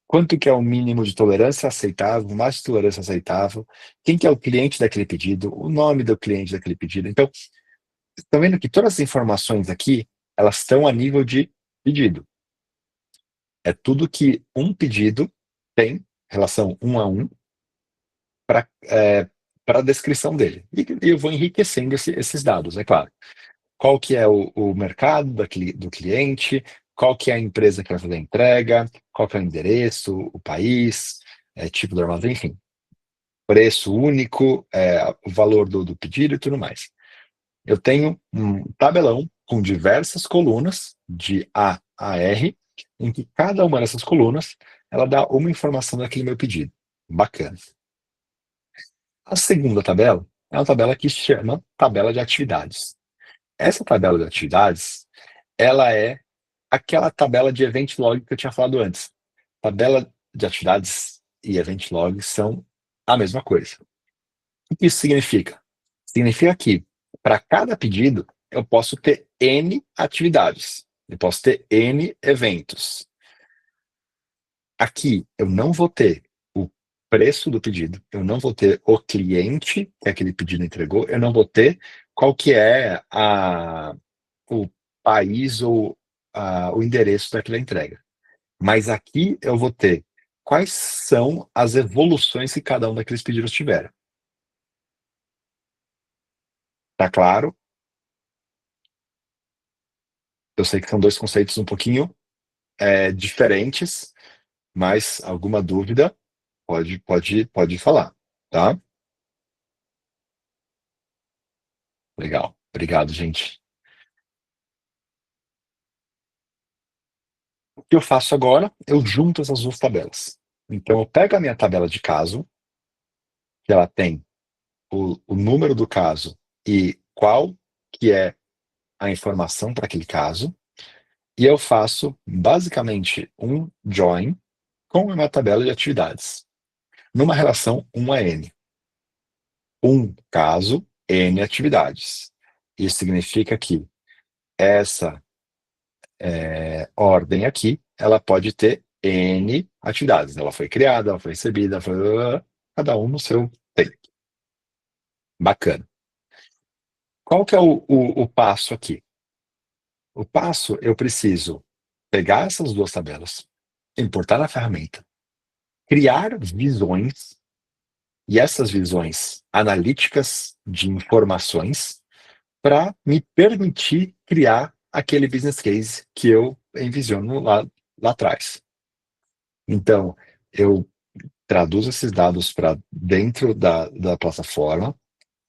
Speaker 2: quanto que é o mínimo de tolerância aceitável, o máximo de tolerância aceitável, quem que é o cliente daquele pedido, o nome do cliente daquele pedido. Então, estão vendo que todas as informações aqui, elas estão a nível de pedido. É tudo que um pedido tem, relação um a um, para a descrição dele. E eu vou enriquecendo esses dados, é claro. Qual que é o mercado do cliente, qual que é a empresa que vai fazer a entrega, qual que é o endereço, o país, tipo do armazém, enfim. Preço único, o valor do pedido e tudo mais. Eu tenho um tabelão com diversas colunas, de A a R, em que cada uma dessas colunas ela dá uma informação daquele meu pedido. Bacana. A segunda tabela é uma tabela que se chama tabela de atividades. Essa tabela de atividades, ela é aquela tabela de event log que eu tinha falado antes. Tabela de atividades e event log são a mesma coisa. O que isso significa? Significa que, para cada pedido, eu posso ter N atividades. Eu posso ter N eventos. Aqui, eu não vou ter o preço do pedido, eu não vou ter o cliente que aquele pedido entregou, eu não vou ter qual que é o país ou o endereço daquela entrega. Mas aqui eu vou ter quais são as evoluções que cada um daqueles pedidos tiveram. Tá claro? Eu sei que são dois conceitos um pouquinho diferentes, mas alguma dúvida pode falar, tá? Legal. Obrigado, gente. O que eu faço agora? Eu junto essas duas tabelas. Então, eu pego a minha tabela de caso, que ela tem o número do caso e qual que é a informação para aquele caso, e eu faço basicamente um join com a minha tabela de atividades, numa relação 1 a N. Um caso, N atividades. Isso significa que essa ordem aqui, ela pode ter N atividades. Ela foi criada, ela foi recebida, cada um no seu tempo. Bacana. Qual que é o passo aqui? O passo, eu preciso pegar essas duas tabelas, importar na ferramenta, criar visões, e essas visões analíticas de informações, para me permitir criar aquele business case que eu envisiono lá atrás. Então, eu traduzo esses dados para dentro da plataforma,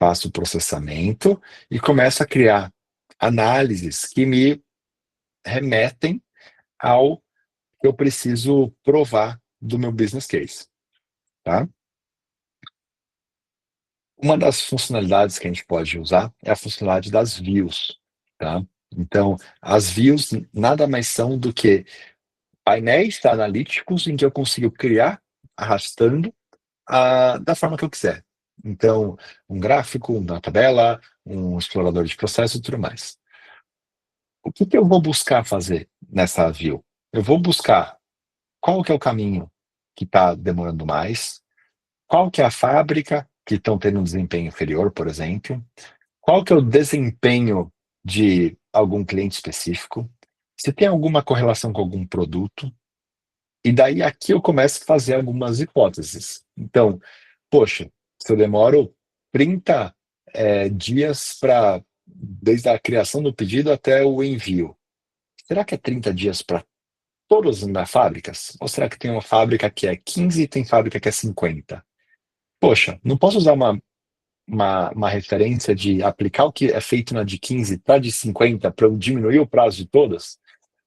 Speaker 2: faço o processamento e começo a criar análises que me remetem ao que eu preciso provar do meu business case, tá? Uma das funcionalidades que a gente pode usar é a funcionalidade das views, tá? Então, as views nada mais são do que painéis analíticos em que eu consigo criar arrastando da forma que eu quiser. Então, um gráfico, uma tabela, um explorador de processo e tudo mais. O que eu vou buscar fazer nessa view? Eu vou buscar qual que é o caminho que está demorando mais, qual que é a fábrica que estão tendo um desempenho inferior, por exemplo, qual que é o desempenho de algum cliente específico, se tem alguma correlação com algum produto, e daí aqui eu começo a fazer algumas hipóteses. Então, poxa, se eu demoro 30 dias desde a criação do pedido até o envio, será que é 30 dias para todas as minhas fábricas? Ou será que tem uma fábrica que é 15 e tem fábrica que é 50? Poxa, não posso usar uma referência de aplicar o que é feito na de 15 para de 50 para eu diminuir o prazo de todas?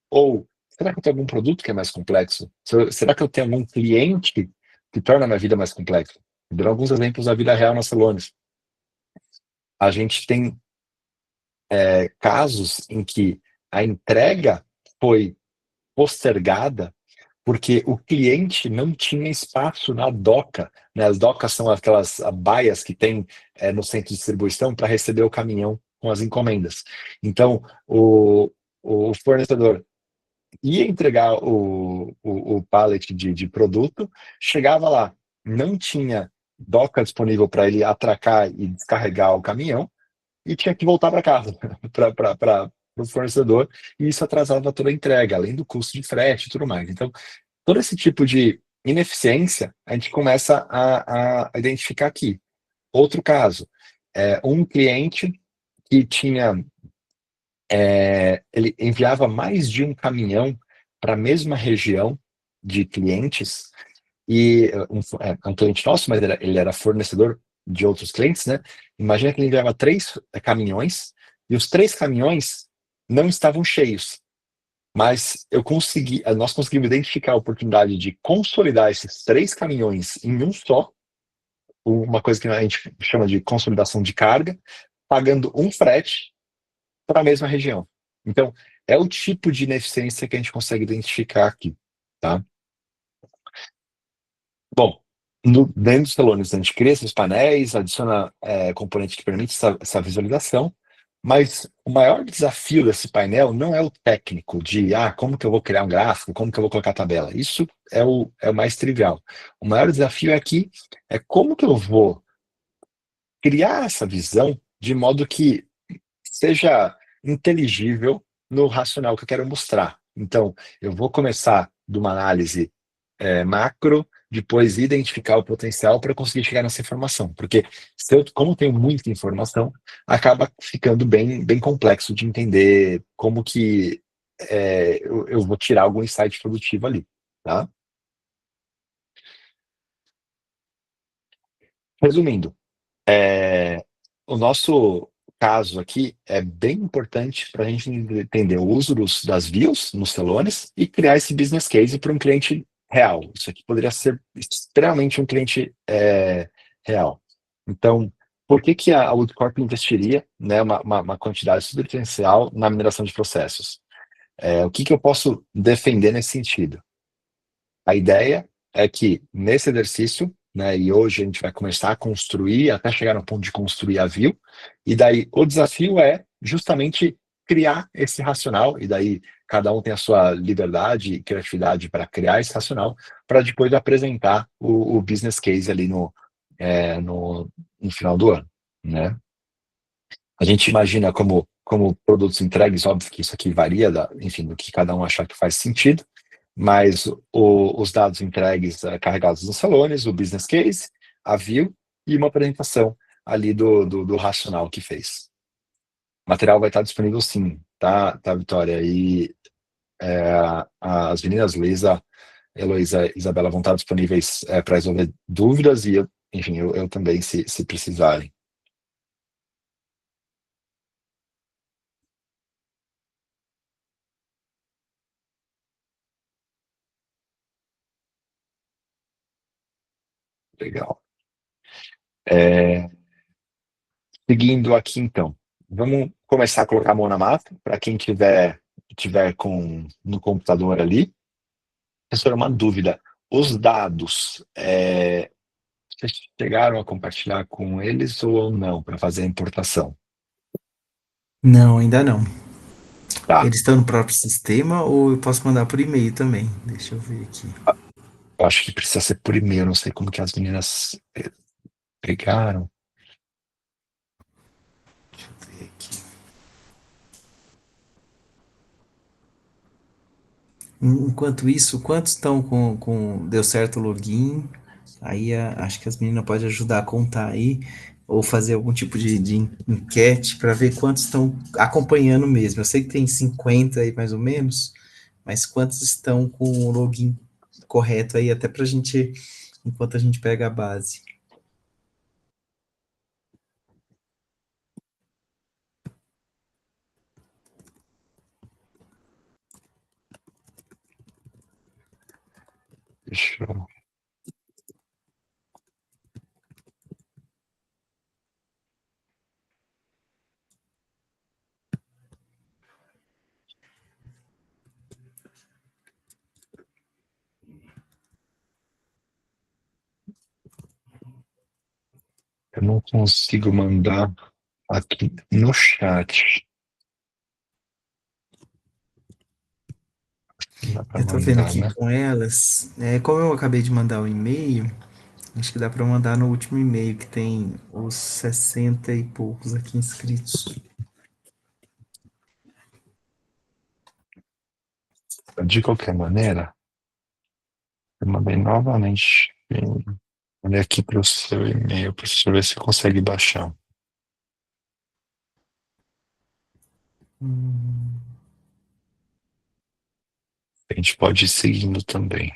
Speaker 2: Ou será que eu tenho algum produto que é mais complexo? Será que eu tenho algum cliente que torna a minha vida mais complexa? Vou dar alguns exemplos da vida real na Celones. A gente tem casos em que a entrega foi postergada porque o cliente não tinha espaço na doca, né? As docas são aquelas baias que tem no centro de distribuição para receber o caminhão com as encomendas. Então, o fornecedor ia entregar o pallet de produto, chegava lá, não tinha doca disponível para ele atracar e descarregar o caminhão, e tinha que voltar para casa, para o fornecedor, e isso atrasava toda a entrega, além do custo de frete e tudo mais. Então, todo esse tipo de ineficiência a gente começa a identificar aqui. Outro caso, um cliente que tinha, ele enviava mais de um caminhão para a mesma região de clientes, e um cliente nosso, mas ele era fornecedor de outros clientes, né? Imagina que ele enviava três caminhões, e os três caminhões não estavam cheios. Mas nós conseguimos identificar a oportunidade de consolidar esses três caminhões em um só, uma coisa que a gente chama de consolidação de carga, pagando um frete para a mesma região. Então, é o tipo de ineficiência que a gente consegue identificar aqui, tá? Bom, dentro dos Celonis, a gente cria esses painéis, adiciona componente que permite essa visualização, mas o maior desafio desse painel não é o técnico de como que eu vou criar um gráfico, como que eu vou colocar a tabela. Isso é o mais trivial. O maior desafio aqui é como que eu vou criar essa visão de modo que seja inteligível no racional que eu quero mostrar. Então, eu vou começar de uma análise macro, depois identificar o potencial para conseguir chegar nessa informação. Porque como eu tenho muita informação, acaba ficando bem, bem complexo de entender como que eu vou tirar algum insight produtivo ali. Tá? Resumindo, o nosso caso aqui é bem importante para a gente entender o uso das views nos telones e criar esse business case para um cliente real. Isso aqui poderia ser extremamente um cliente real. Então, por que que a Woodcorp investiria, né, uma quantidade substancial na mineração de processos? O que que eu posso defender nesse sentido? A ideia é que nesse exercício, né, e hoje a gente vai começar a construir, até chegar no ponto de construir a view, e daí o desafio é justamente criar esse racional, e daí cada um tem a sua liberdade e criatividade para criar esse racional, para depois apresentar o business case ali no final do ano, né? A gente imagina como produtos entregues, óbvio que isso aqui varia, enfim, do que cada um achar que faz sentido, mas os dados entregues carregados nos salones, o business case, a view e uma apresentação ali do racional que fez. O material vai estar disponível sim, tá, Vitória? E as meninas Luísa, Heloísa e Isabela vão estar disponíveis para resolver dúvidas e enfim, eu também, se precisarem. Legal. É, Seguindo aqui, então, vamos começar a colocar a mão na massa, para quem tiver no computador ali. Professor, uma dúvida. Os dados, vocês chegaram a compartilhar com eles ou não para fazer a importação?
Speaker 1: Não, ainda não.
Speaker 2: Tá.
Speaker 1: Eles estão no próprio sistema ou eu posso mandar por e-mail também? Deixa eu ver aqui.
Speaker 2: Eu acho que precisa ser por e-mail, não sei como que as meninas pegaram.
Speaker 1: Ver aqui. Enquanto isso, quantos estão deu certo o login? Aí acho que as meninas podem ajudar a contar aí, ou fazer algum tipo de enquete para ver quantos estão acompanhando mesmo. Eu sei que tem 50 aí mais ou menos, mas quantos estão com o login correto aí, até para a gente, enquanto a gente pega a base.
Speaker 2: Deixa eu... Eu não consigo mandar aqui no chat. Não dá para
Speaker 1: Eu tô vendo
Speaker 2: mandar,
Speaker 1: aqui
Speaker 2: né?
Speaker 1: com elas. Como eu acabei de mandar o e-mail, acho que dá para mandar no último e-mail, que tem os 60 e poucos aqui inscritos.
Speaker 2: De qualquer maneira, eu mandei novamente. Mandei aqui para o seu e-mail, para você ver se consegue baixar. A gente pode ir seguindo também.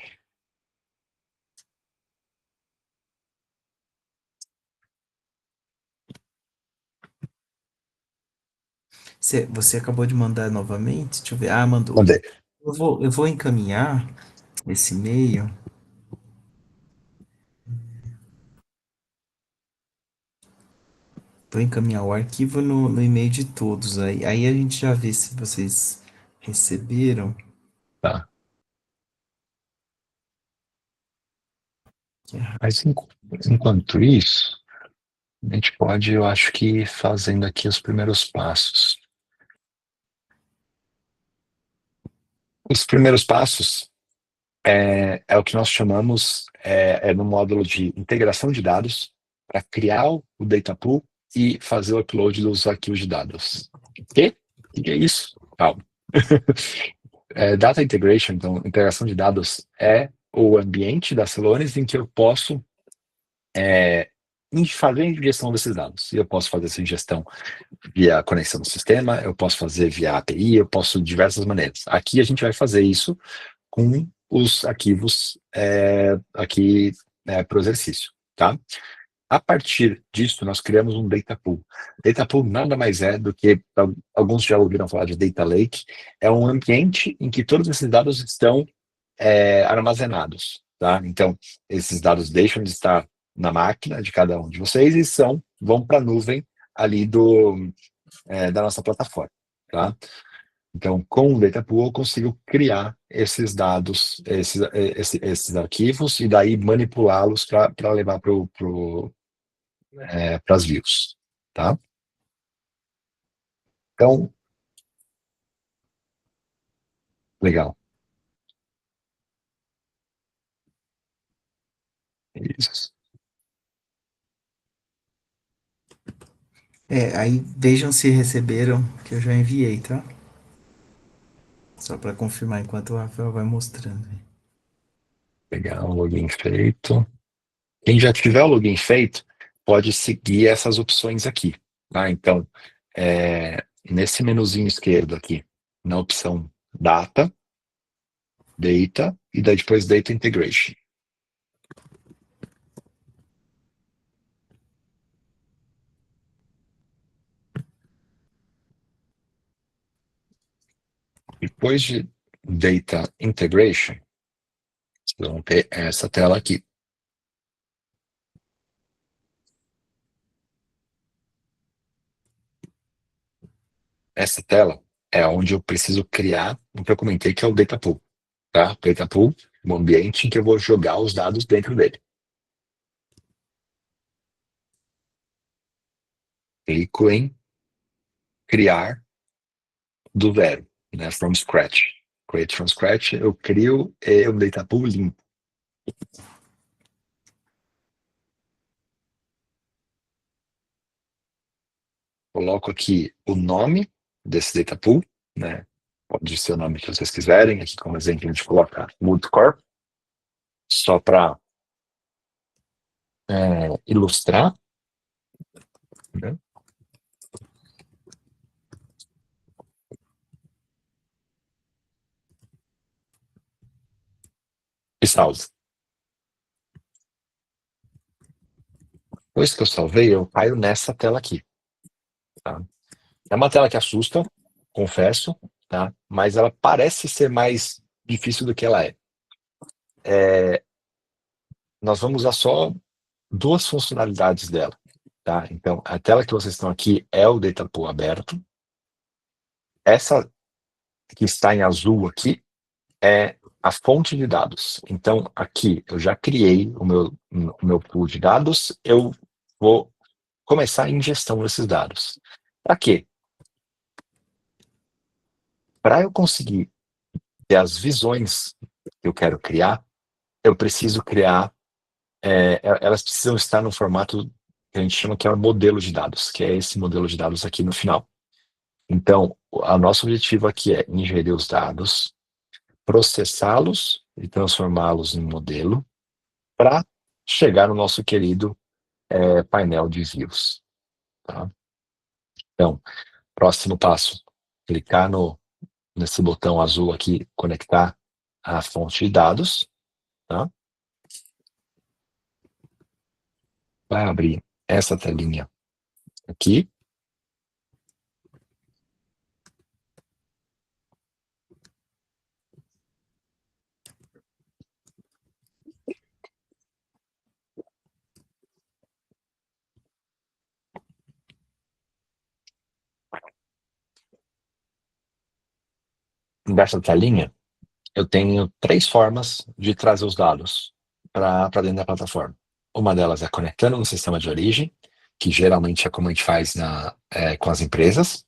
Speaker 1: Você acabou de mandar novamente? Deixa eu ver. Ah, mandou.
Speaker 2: Mandei.
Speaker 1: Eu vou encaminhar esse e-mail. Vou encaminhar o arquivo no e-mail de todos. Aí a gente já vê se vocês receberam.
Speaker 2: Tá.
Speaker 1: Que é
Speaker 2: Mas enquanto isso, a gente pode, eu acho que, ir fazendo aqui os primeiros passos. Os primeiros passos é o que nós chamamos no módulo de integração de dados para criar o data pool e fazer o upload dos arquivos de dados. O que é isso? Calma. Data integration, então, integração de dados, é o ambiente da Celonis em que eu posso fazer a ingestão desses dados. E eu posso fazer essa ingestão via conexão no sistema, eu posso fazer via API, eu posso de diversas maneiras. Aqui a gente vai fazer isso com os arquivos aqui para o exercício, tá? A partir disso, nós criamos um data pool. Data pool nada mais é do que, alguns já ouviram falar de data lake, é um ambiente em que todos esses dados estão armazenados, tá? Então, esses dados deixam de estar na máquina de cada um de vocês e vão para a nuvem ali da nossa plataforma, tá? Então, com o Data Pool, eu consigo criar esses dados, esses arquivos, e daí manipulá-los para levar para as views, tá? Então, legal. Isso.
Speaker 1: Aí vejam se receberam, que eu já enviei, tá? Só para confirmar enquanto o Rafael vai mostrando.
Speaker 2: Legal, login feito. Quem já tiver o login feito, pode seguir essas opções aqui, tá? Então, nesse menuzinho esquerdo aqui, na opção Data, Data, e daí depois Data Integration. Depois de Data Integration, vocês vão ter essa tela aqui. Essa tela é onde eu preciso criar o que eu comentei, que é o Data Pool. Tá? Data Pool, um ambiente em que eu vou jogar os dados dentro dele. Clico em criar do zero, né? From scratch. Create from scratch, eu crio um Data Pool limpo. Coloco aqui o nome desse Data Pool, né? Pode ser o nome que vocês quiserem. Aqui, como exemplo, a gente coloca Multicorp, só para ilustrar, né? E salvo. Depois que eu salvei, eu caio nessa tela aqui. Tá? É uma tela que assusta, confesso, tá? Mas ela parece ser mais difícil do que ela é. nós vamos usar só duas funcionalidades dela, tá? Então, a tela que vocês estão aqui é o Data Pool aberto. Essa que está em azul aqui é a fonte de dados. Então, aqui eu já criei o meu pool de dados, eu vou começar a ingestão desses dados. Para quê? Para eu conseguir ter as visões que eu quero criar, eu preciso criar, elas precisam estar no formato que a gente chama que é o modelo de dados, que é esse modelo de dados aqui no final. Então, o nosso objetivo aqui é ingerir os dados, processá-los e transformá-los em modelo para chegar no nosso querido painel de views. Tá? Então, próximo passo, clicar nesse botão azul aqui, conectar a fonte de dados. Tá? Vai abrir essa telinha aqui. Dessa telinha, eu tenho três formas de trazer os dados para dentro da plataforma. Uma delas é conectando no sistema de origem, que geralmente é como a gente faz com as empresas.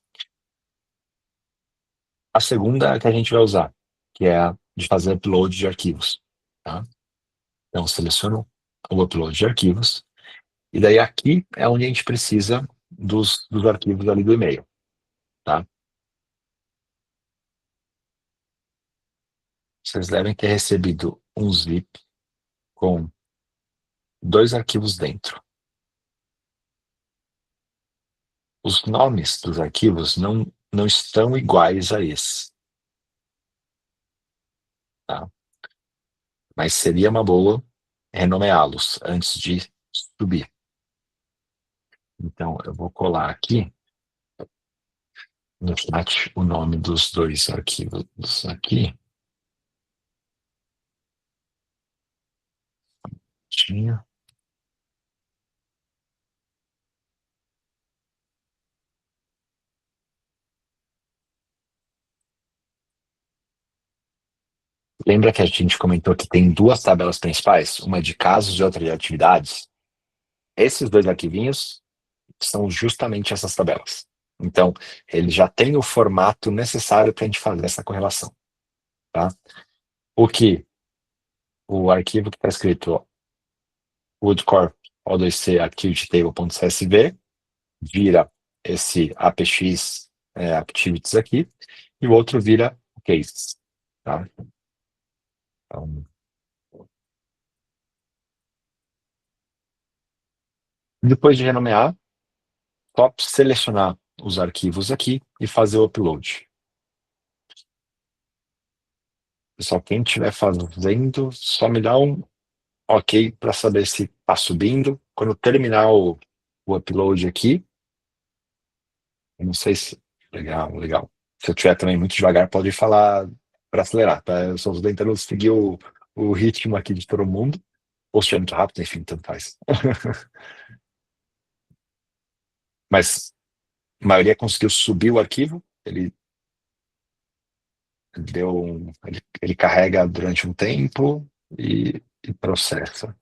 Speaker 2: A segunda é a que a gente vai usar, que é a de fazer upload de arquivos. Tá? Então, seleciono o upload de arquivos, e daí aqui é onde a gente precisa dos arquivos ali do e-mail. Tá? Vocês devem ter recebido um zip com 2 arquivos dentro. Os nomes dos arquivos não estão iguais a esse. Tá? Mas seria uma boa renomeá-los antes de subir. Então, eu vou colar aqui no chat o nome dos 2 arquivos aqui. Tinha. Lembra que a gente comentou que tem 2 tabelas principais? Uma de casos e outra de atividades? Esses 2 arquivinhos são justamente essas tabelas. Então, ele já tem o formato necessário para a gente fazer essa correlação. Tá? O arquivo que está escrito woodcorp O2C activity-table.csv vira esse apx activities aqui, e o outro vira cases. Tá? Então, depois de renomear, só selecionar os arquivos aqui e fazer o upload. Pessoal, quem estiver fazendo, só me dá um ok para saber se está subindo. Quando terminar o upload aqui, eu não sei se... Legal, legal. Se eu estiver também muito devagar, pode falar para acelerar, tá? Eu só estou tentando seguir o ritmo aqui de todo mundo. Ou se estiver muito rápido, enfim, tanto faz. Mas a maioria conseguiu subir o arquivo, ele carrega durante um tempo e processa.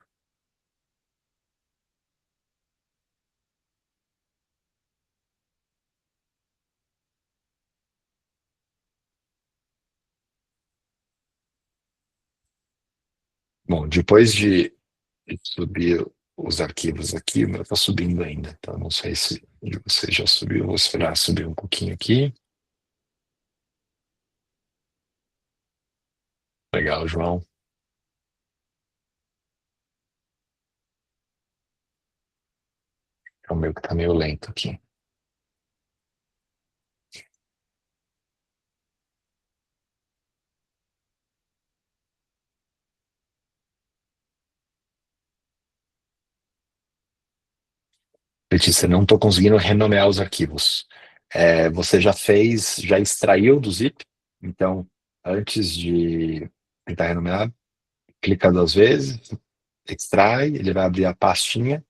Speaker 2: Bom, depois de subir os arquivos aqui, o meu está subindo ainda, então não sei se você já subiu, vou esperar subir um pouquinho aqui. Legal, João. É o meu que está meio lento aqui. Letícia, não estou conseguindo renomear os arquivos. Você já extraiu do zip, então antes de tentar renomear, clica 2 vezes extrai, ele vai abrir a pastinha,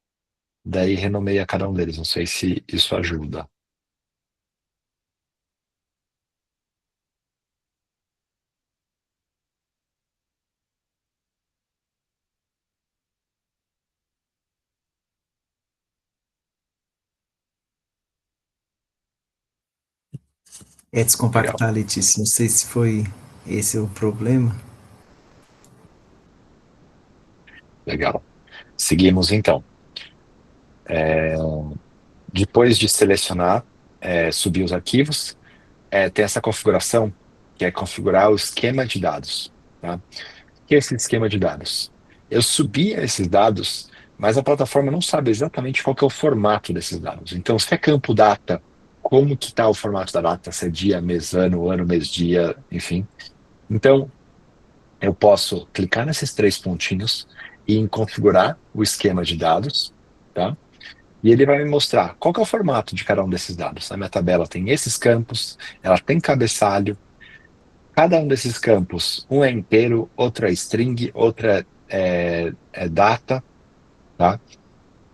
Speaker 2: daí renomeia cada um deles. Não sei se isso ajuda.
Speaker 1: É
Speaker 2: Legal,
Speaker 1: descompactar, Letícia. Não sei se foi esse o problema.
Speaker 2: legal. Seguimos então. Depois de selecionar, subir os arquivos, tem essa configuração, que é configurar o esquema de dados. Tá? O que é esse esquema de dados? Eu subi esses dados, mas a plataforma não sabe exatamente qual que é o formato desses dados. Então, se é campo data, como que está o formato da data? Se é dia, mês, ano, mês, dia, enfim. Então, eu posso clicar nesses três pontinhos e em configurar o esquema de dados, tá? E ele vai me mostrar qual que é o formato de cada um desses dados. A minha tabela tem esses campos, ela tem cabeçalho. Cada um desses campos, um é inteiro, outro é string, outro é data, tá?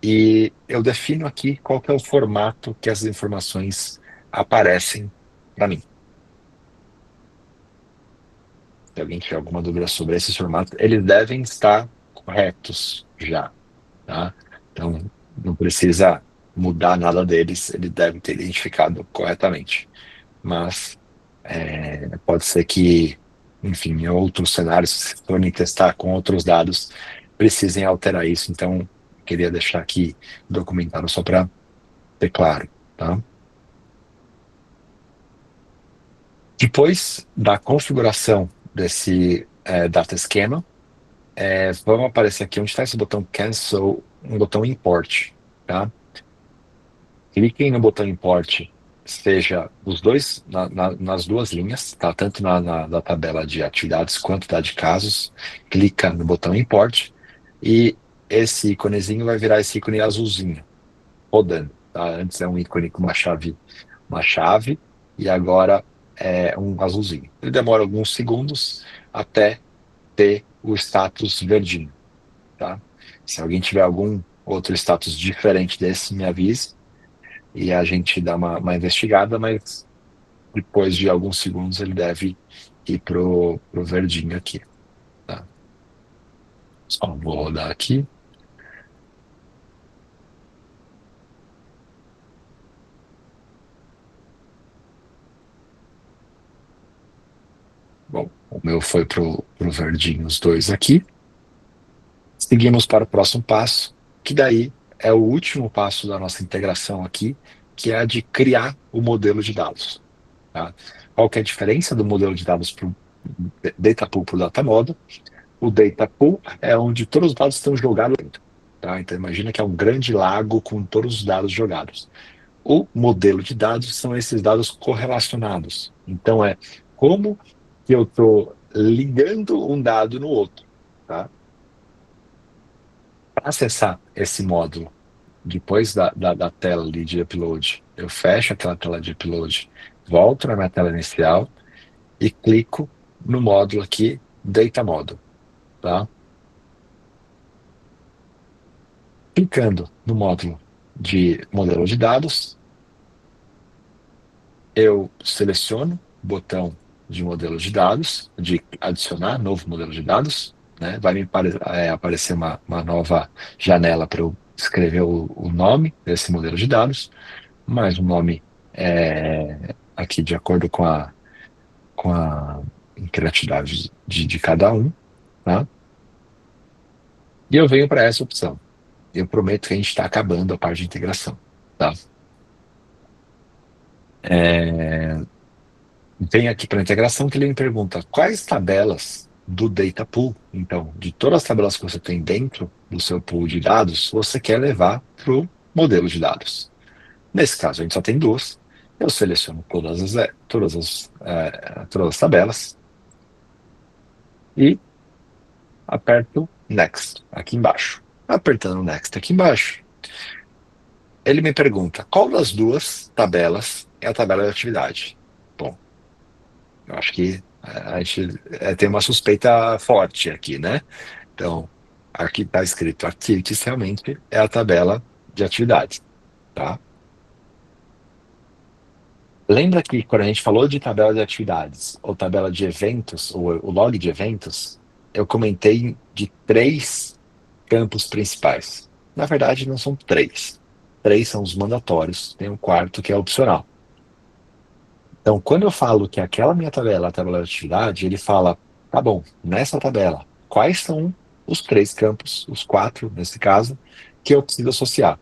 Speaker 2: E eu defino aqui qual que é o formato que as informações aparecem para mim. Se alguém tiver alguma dúvida sobre esse formato, eles devem estar corretos já, tá? Então, não precisa mudar nada deles, ele deve ter identificado corretamente. Mas pode ser que, enfim, em outros cenários, se forem testar com outros dados, precisem alterar isso. Então, queria deixar aqui documentado só para ter claro, tá? Depois da configuração desse data schema, vamos aparecer aqui onde está esse botão Cancel, um botão Import, tá? Cliquem no botão Import, seja os dois nas duas linhas, tá? Tanto na tabela de atividades quanto da de casos. Clica no botão Import e esse íconezinho vai virar esse ícone azulzinho, rodando, tá? Antes é um ícone com uma chave e agora é um azulzinho. Ele demora alguns segundos até ter o status verdinho, tá? Se alguém tiver algum outro status diferente desse, me avise e a gente dá uma investigada, mas depois de alguns segundos ele deve ir pro verdinho aqui, tá? Só vou rodar aqui. Bom, o meu foi pro verdinho, os dois aqui. Seguimos para o próximo passo, que daí é o último passo da nossa integração aqui, que é a de criar o modelo de dados, tá? Qual que é a diferença do modelo de dados para o Data Pool para o Data Model? O Data Pool é onde todos os dados estão jogados dentro, tá? Então imagina que é um grande lago com todos os dados jogados. O modelo de dados são esses dados correlacionados. Então como que eu estou ligando um dado no outro, tá? Para acessar esse módulo, depois da tela ali de upload, eu fecho aquela tela de upload, volto na minha tela inicial e clico no módulo aqui, Data Model, tá? Clicando no módulo de modelo de dados, eu seleciono o botão de modelo de dados, de adicionar novo modelo de dados, né? Vai aparecer uma nova janela para eu escrever o nome desse modelo de dados, mais um nome aqui de acordo com a criatividade de cada um, tá? E eu venho para essa opção. Eu prometo que a gente está acabando a parte de integração, tá? É, Vem aqui para a integração que ele me pergunta quais tabelas do data pool, então, de todas as tabelas que você tem dentro do seu pool de dados, você quer levar para o modelo de dados. Nesse caso, a gente só tem duas. Eu seleciono todas as tabelas e aperto Next aqui embaixo. Apertando Next aqui embaixo, ele me pergunta qual das duas tabelas é a tabela de atividade. Bom, eu acho que a gente tem uma suspeita forte aqui, né? Então, aqui está escrito Activities, realmente é a tabela de atividades, tá? Lembra que quando a gente falou de tabela de atividades ou tabela de eventos, ou o log de eventos, eu comentei de três campos principais. Na verdade, não são três. Três são os mandatórios, tem um quarto que é opcional. Então, quando eu falo que aquela minha tabela é a tabela de atividade, ele fala, tá bom, nessa tabela, quais são os três campos, os quatro, nesse caso, que eu preciso associar?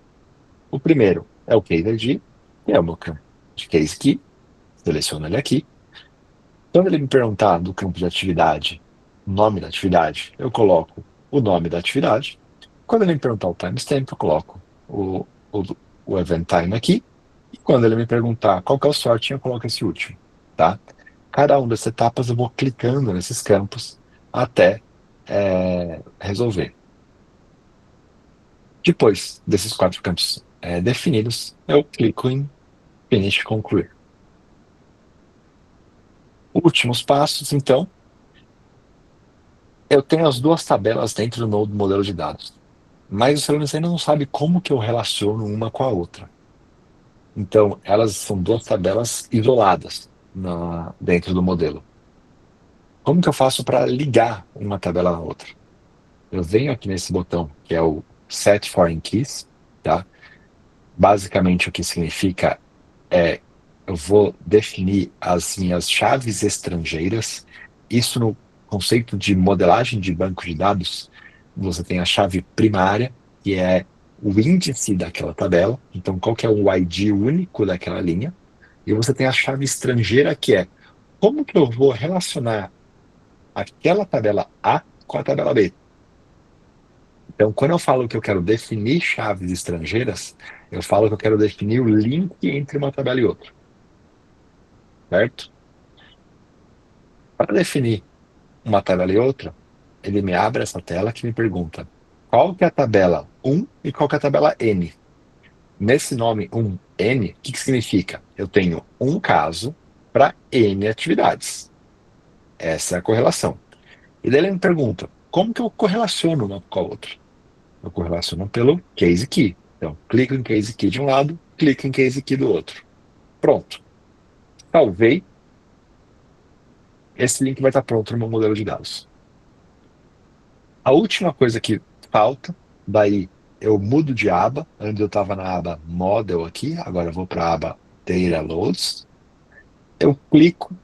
Speaker 2: O primeiro é o case ID, que é o meu campo de case key, seleciono ele aqui. Quando ele me perguntar do campo de atividade, nome da atividade, eu coloco o nome da atividade. Quando ele me perguntar o timestamp, eu coloco o, o event time aqui. E quando ele me perguntar qual que é o sorting, eu coloco esse último, tá? Cada uma dessas etapas eu vou clicando nesses campos até resolver. Depois desses quatro campos definidos, eu clico em Finish Concluir. Últimos passos, então, eu tenho as duas tabelas dentro do meu modelo de dados, mas o Celonis ainda não sabe como que eu relaciono uma com a outra. Então, elas são duas tabelas isoladas dentro do modelo. Como que eu faço para ligar uma tabela na outra? Eu venho aqui nesse botão, que é o Set Foreign Keys, tá? Basicamente, o que significa é eu vou definir as minhas chaves estrangeiras. Isso no conceito de modelagem de banco de dados, você tem a chave primária, que é o índice daquela tabela. Então, qual que é o ID único daquela linha? E você tem a chave estrangeira, que é como que eu vou relacionar aquela tabela A com a tabela B? Então, quando eu falo que eu quero definir chaves estrangeiras, eu falo que eu quero definir o link entre uma tabela e outra, certo? Para definir uma tabela e outra, ele me abre essa tela que me pergunta qual que é a tabela 1 e qual que é a tabela N. Nesse nome 1, N, o que que significa? Eu tenho um caso para N atividades. Essa é a correlação. E daí ele me pergunta, como que eu correlaciono uma com a outra? Eu correlaciono pelo case key. Então, clico em case key de um lado, clico em case key do outro. Pronto. Salvei. Esse link vai estar pronto no meu modelo de dados. A última coisa que falta, daí eu mudo de aba, onde eu estava na aba Model aqui, agora eu vou para a aba Data Loads. Eu clico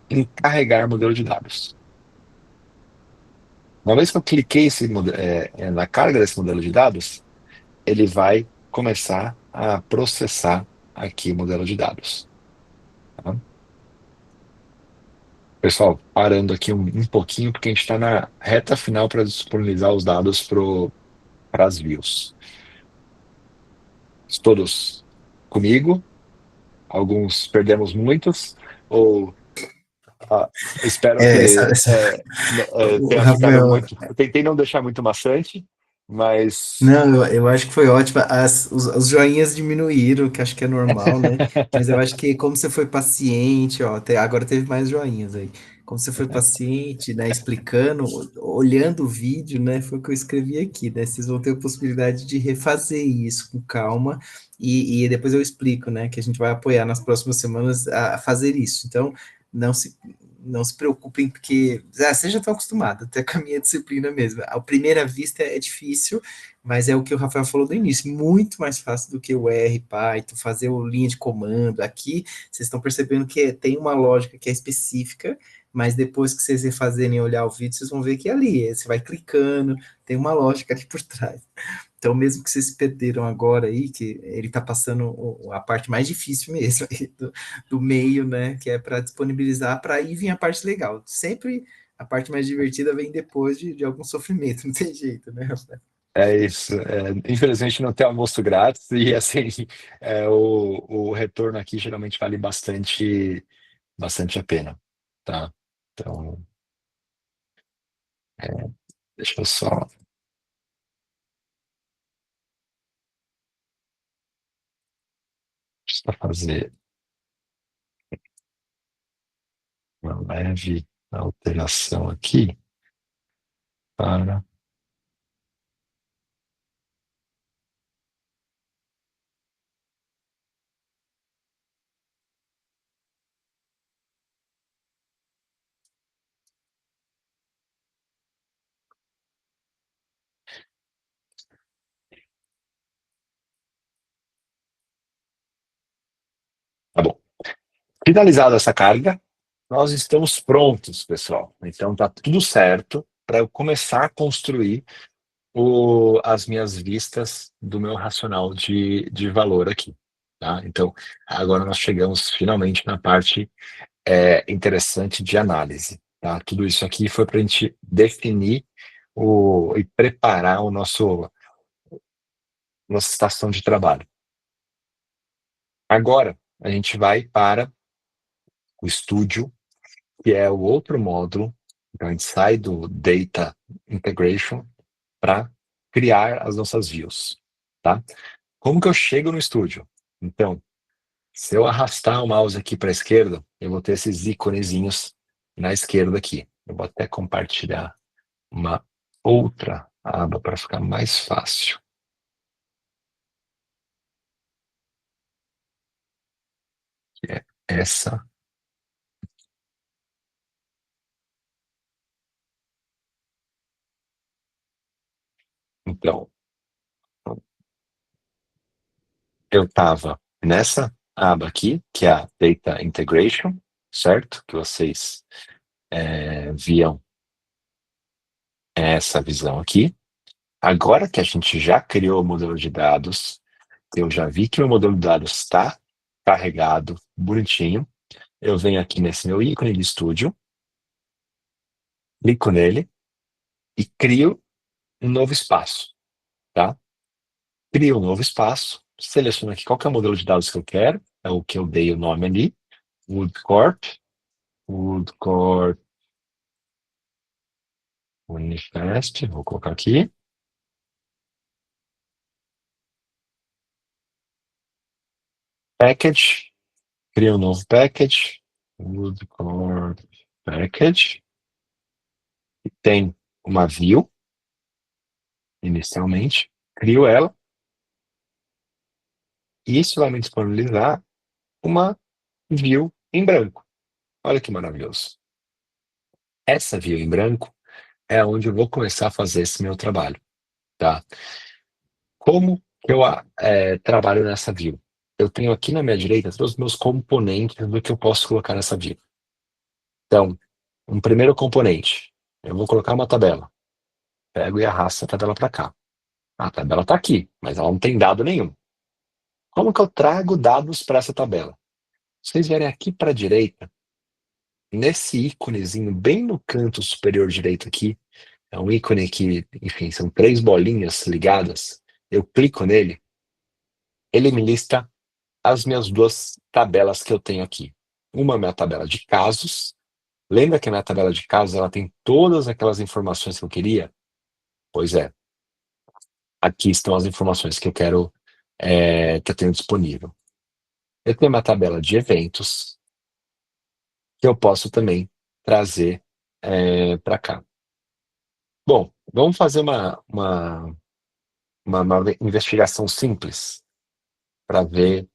Speaker 2: em carregar modelo de dados. Uma vez que eu cliquei na carga desse modelo de dados, ele vai começar a processar aqui o modelo de dados. Tá? Pessoal, parando aqui um pouquinho, porque a gente está na reta final para disponibilizar os dados para as views. Todos comigo? Alguns perdemos muitos? Ou ah, espero que
Speaker 1: Essa, o
Speaker 2: tenha ficado
Speaker 1: Rafael,
Speaker 2: muito. Eu tentei não deixar muito maçante, mas.
Speaker 1: não, eu acho que foi ótimo. Os joinhas diminuíram, que acho que é normal, né? Mas eu acho que como você foi paciente, ó, agora teve mais joinhas aí. Como você foi paciente, né, explicando, olhando o vídeo, né, foi o que eu escrevi aqui, né? Vocês vão ter a possibilidade de refazer isso com calma e depois eu explico, né, que a gente vai apoiar nas próximas semanas a fazer isso. Então, não se não se preocupem, porque vocês já estão acostumados, até com a minha disciplina mesmo. A primeira vista é difícil, mas é o que o Rafael falou no início, muito mais fácil do que o R, Python, fazer o linha de comando. Aqui, vocês estão percebendo que tem uma lógica que é específica, mas depois que vocês refazerem olhar o vídeo, vocês vão ver que ali, você vai clicando, tem uma lógica ali por trás. Então, mesmo que vocês se perderam agora aí, que ele está passando a parte mais difícil mesmo aí do meio, né? Que é para disponibilizar, para aí vir a parte legal. Sempre a parte mais divertida vem depois de algum sofrimento, não tem jeito, né, Rafael?
Speaker 2: É isso. Infelizmente não tem almoço grátis e assim o retorno aqui geralmente vale bastante a pena, tá? Então, é, deixa eu só fazer uma leve alteração aqui para Finalizada essa carga, nós estamos prontos, pessoal. Então tá tudo certo para eu começar a construir as minhas vistas do meu racional de valor aqui. Tá? Então, agora nós chegamos finalmente na parte interessante de análise. Tá? Tudo isso aqui foi para a gente definir e preparar nossa estação de trabalho. Agora, a gente vai para o estúdio, que é o outro módulo. Então, a gente sai do Data Integration para criar as nossas views. Tá? Como que eu chego no estúdio? Então, se eu arrastar o mouse aqui para a esquerda, eu vou ter esses íconezinhos na esquerda aqui. Eu vou até compartilhar uma outra aba para ficar mais fácil. Que é essa. Então, eu estava nessa aba aqui, que é a Data Integration, certo? Que vocês viam essa visão aqui. Agora que a gente já criou o modelo de dados, eu já vi que o meu modelo de dados está carregado, bonitinho. Eu venho aqui nesse meu ícone de estúdio, clico nele e crio um novo espaço, tá? Crio um novo espaço, seleciono aqui qual que é o modelo de dados que eu quero, é o que eu dei o nome ali, WoodCorp, WoodCorp Unifast, vou colocar aqui. Package, crio um novo package, WoodCorp Package, que tem uma view, inicialmente, crio ela, e isso vai me disponibilizar uma view em branco. Olha que maravilhoso. Essa view em branco é onde eu vou começar a fazer esse meu trabalho, tá? Como que eu trabalho nessa view? Eu tenho aqui na minha direita todos os meus componentes do que eu posso colocar nessa view. Então, um primeiro componente, eu vou colocar uma tabela. Pego e arrasto a tabela para cá. A tabela está aqui, mas ela não tem dado nenhum. Como que eu trago dados para essa tabela? Se vocês vierem aqui para a direita, nesse íconezinho bem no canto superior direito aqui, é um ícone que, enfim, são 3 bolinhas ligadas. Eu clico nele, ele me lista as minhas 2 tabelas que eu tenho aqui. Uma é a minha tabela de casos. Lembra que a minha tabela de casos ela tem todas aquelas informações que eu queria? Pois é. Aqui estão as informações que eu quero, que eu tenho disponível. Eu tenho uma tabela de eventos que eu posso também trazer para cá. Bom, vamos fazer uma investigação simples para ver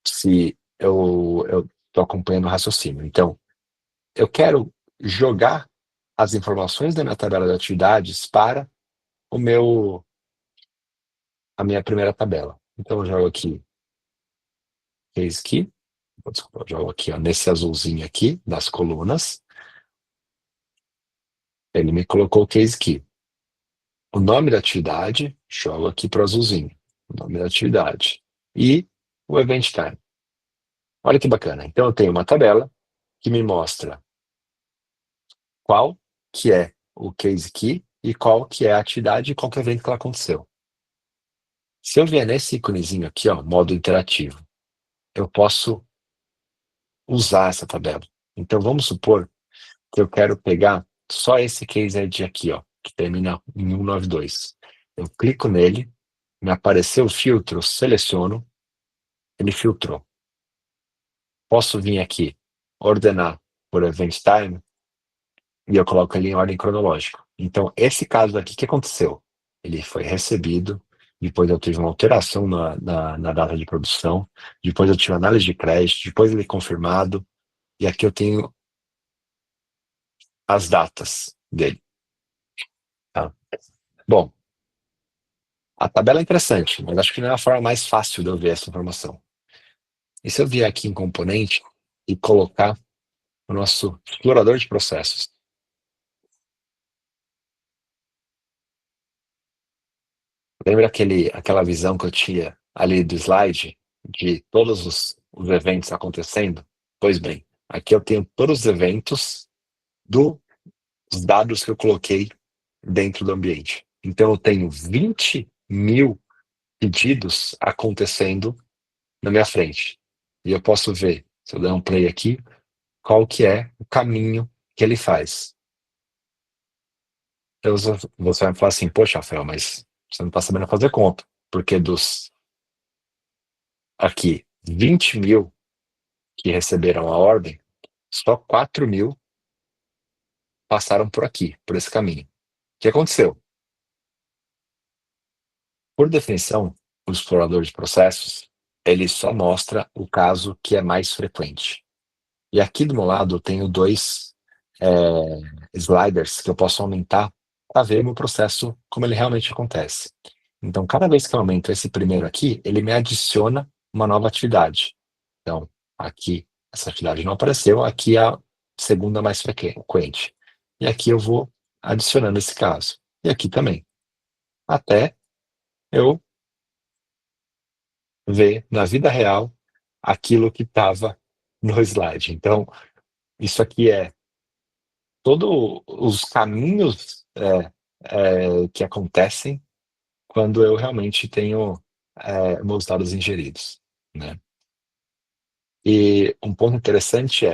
Speaker 2: se eu estou acompanhando o raciocínio. Então, eu quero jogar as informações da minha tabela de atividades para a minha primeira tabela. Então, eu jogo aqui case key, desculpa, eu jogo aqui ó, nesse azulzinho aqui, das colunas, ele me colocou o case key. O nome da atividade, jogo aqui para o azulzinho, o nome da atividade. E o event time. Olha que bacana. Então, eu tenho uma tabela que me mostra qual que é o case key e qual que é a atividade e qual que é o evento que ela aconteceu. Se eu vier nesse íconezinho aqui, ó, modo interativo, eu posso usar essa tabela. Então, vamos supor que eu quero pegar só esse case ID aqui, ó, que termina em 192. Eu clico nele, me apareceu o filtro, eu seleciono, ele filtrou. Posso vir aqui, ordenar por event time, e eu coloco ele em ordem cronológica. Então, esse caso aqui, o que aconteceu? Ele foi recebido, depois eu tive uma alteração na data de produção, depois eu tive análise de crédito, depois ele é confirmado, e aqui eu tenho as datas dele. Tá? Bom, a tabela é interessante, mas acho que não é a forma mais fácil de eu ver essa informação. E se eu vier aqui em componente e colocar o nosso explorador de processos? Lembra aquela visão que eu tinha ali do slide, de todos os eventos acontecendo? Pois bem, aqui eu tenho todos os eventos dos dados que eu coloquei dentro do ambiente. Então eu tenho 20.000 pedidos acontecendo na minha frente. E eu posso ver, se eu der um play aqui, qual que é o caminho que ele faz. Então, você vai falar assim, poxa, Rafael, mas você não está sabendo fazer conta, porque dos aqui 20.000 que receberam a ordem, só 4.000 passaram por aqui, por esse caminho. O que aconteceu? Por definição, o explorador de processos, ele só mostra o caso que é mais frequente. E aqui do meu lado eu tenho dois sliders que eu posso aumentar para ver o meu processo como ele realmente acontece. Então, cada vez que eu aumento esse primeiro aqui, ele me adiciona uma nova atividade. Então, aqui essa atividade não apareceu, aqui é a segunda mais frequente. E aqui eu vou adicionando esse caso. E aqui também. Até eu ver na vida real aquilo que estava no slide. Então, isso aqui é todos os caminhos que acontecem quando eu realmente tenho meus dados ingeridos, né? E um ponto interessante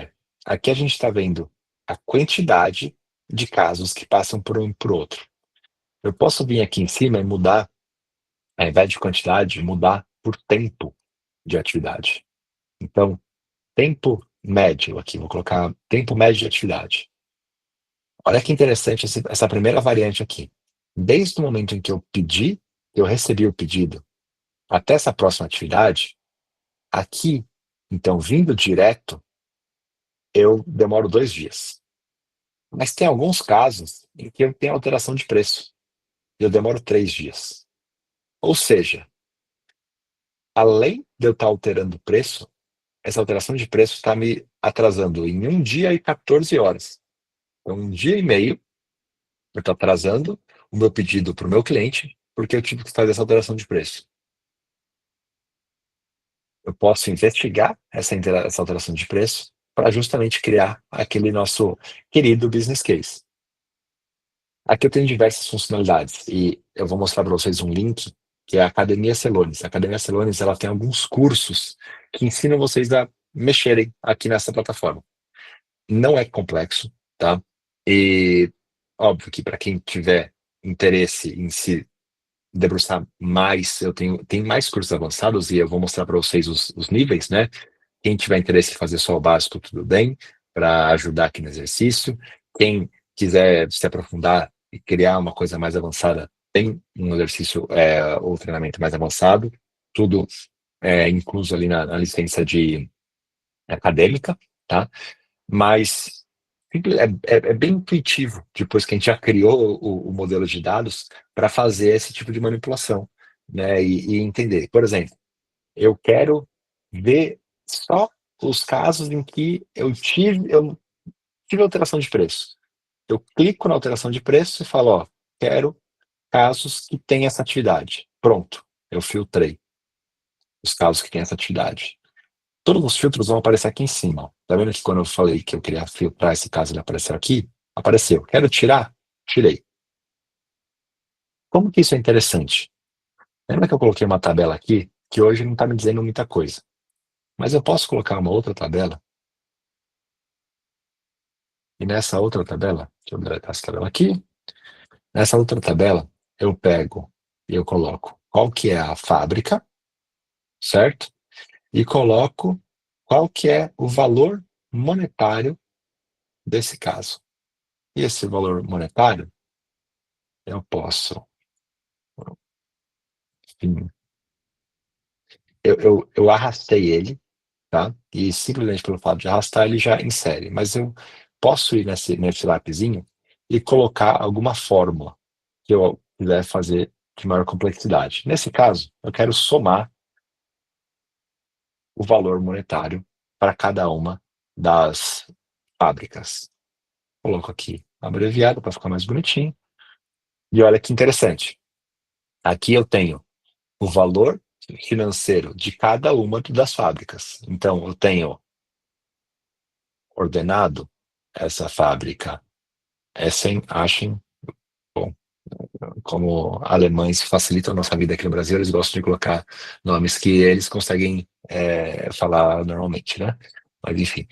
Speaker 2: aqui a gente está vendo a quantidade de casos que passam por um e por outro. Eu posso vir aqui em cima e mudar, ao invés de quantidade, mudar por tempo de atividade. Então, tempo médio aqui, vou colocar tempo médio de atividade. Olha que interessante essa primeira variante aqui. Desde o momento em que eu pedi, eu recebi o pedido, até essa próxima atividade, aqui, então, vindo direto, eu demoro 2 dias. Mas tem alguns casos em que eu tenho alteração de preço e eu demoro 3 dias. Ou seja, além de eu estar alterando o preço, essa alteração de preço está me atrasando em 1 dia e 14 horas. Então, 1 dia e meio eu estou atrasando o meu pedido para o meu cliente porque eu tive que fazer essa alteração de preço. Eu posso investigar essa alteração de preço para justamente criar aquele nosso querido business case. Aqui eu tenho diversas funcionalidades e eu vou mostrar para vocês um link que é a Academia Celonis. A Academia Celonis ela tem alguns cursos que ensinam vocês a mexerem aqui nessa plataforma. Não é complexo, tá? E óbvio que para quem tiver interesse em se debruçar mais, tem mais cursos avançados e eu vou mostrar para vocês os níveis, né? Quem tiver interesse em fazer só o básico, tudo bem, para ajudar aqui no exercício. Quem quiser se aprofundar e criar uma coisa mais avançada, tem um exercício ou treinamento mais avançado, tudo incluso ali na licença de acadêmica, tá? Mas é bem intuitivo, depois que a gente já criou o modelo de dados, para fazer esse tipo de manipulação, né? E entender. Por exemplo, eu quero ver só os casos em que eu tive alteração de preço. Eu clico na alteração de preço e falo, ó, quero casos que têm essa atividade. Pronto, eu filtrei os casos que têm essa atividade. Todos os filtros vão aparecer aqui em cima. Ó. Tá vendo que quando eu falei que eu queria filtrar esse caso, ele apareceu aqui? Apareceu. Quero tirar? Tirei. Como que isso é interessante? Lembra que eu coloquei uma tabela aqui que hoje não está me dizendo muita coisa. Mas eu posso colocar uma outra tabela e nessa outra tabela, deixa eu deletar essa tabela aqui, nessa outra tabela eu pego e eu coloco qual que é a fábrica, certo? E coloco qual que é o valor monetário desse caso. E esse valor monetário eu posso, enfim, eu arrastei ele, tá? E simplesmente pelo fato de arrastar ele já insere. Mas eu posso ir nesse lapisinho e colocar alguma fórmula que eu quiser fazer de maior complexidade. Nesse caso, eu quero somar o valor monetário para cada uma das fábricas. Coloco aqui abreviado para ficar mais bonitinho. E olha que interessante. Aqui eu tenho o valor financeiro de cada uma das fábricas. Então, eu tenho ordenado essa fábrica Essen-Aschen. Bom, como alemães facilitam a nossa vida aqui no Brasil, eles gostam de colocar nomes que eles conseguem falar normalmente, né? Mas enfim.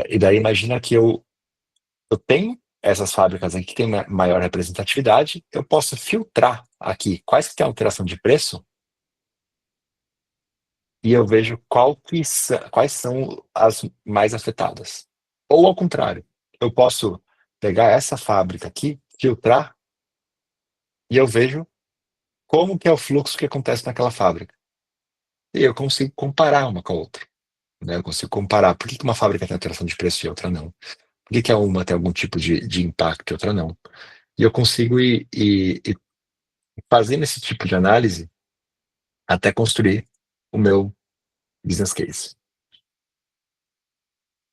Speaker 2: E daí imagina que eu tenho essas fábricas aqui que têm maior representatividade, eu posso filtrar aqui quais que têm alteração de preço e eu vejo quais são as mais afetadas. Ou ao contrário, eu posso pegar essa fábrica aqui, filtrar, e eu vejo como que é o fluxo que acontece naquela fábrica. E eu consigo comparar uma com a outra. Né? Eu consigo comparar por que uma fábrica tem alteração de preço e outra não. Por que uma tem algum tipo de impacto e outra não. E eu consigo ir fazendo esse tipo de análise até construir o meu business case.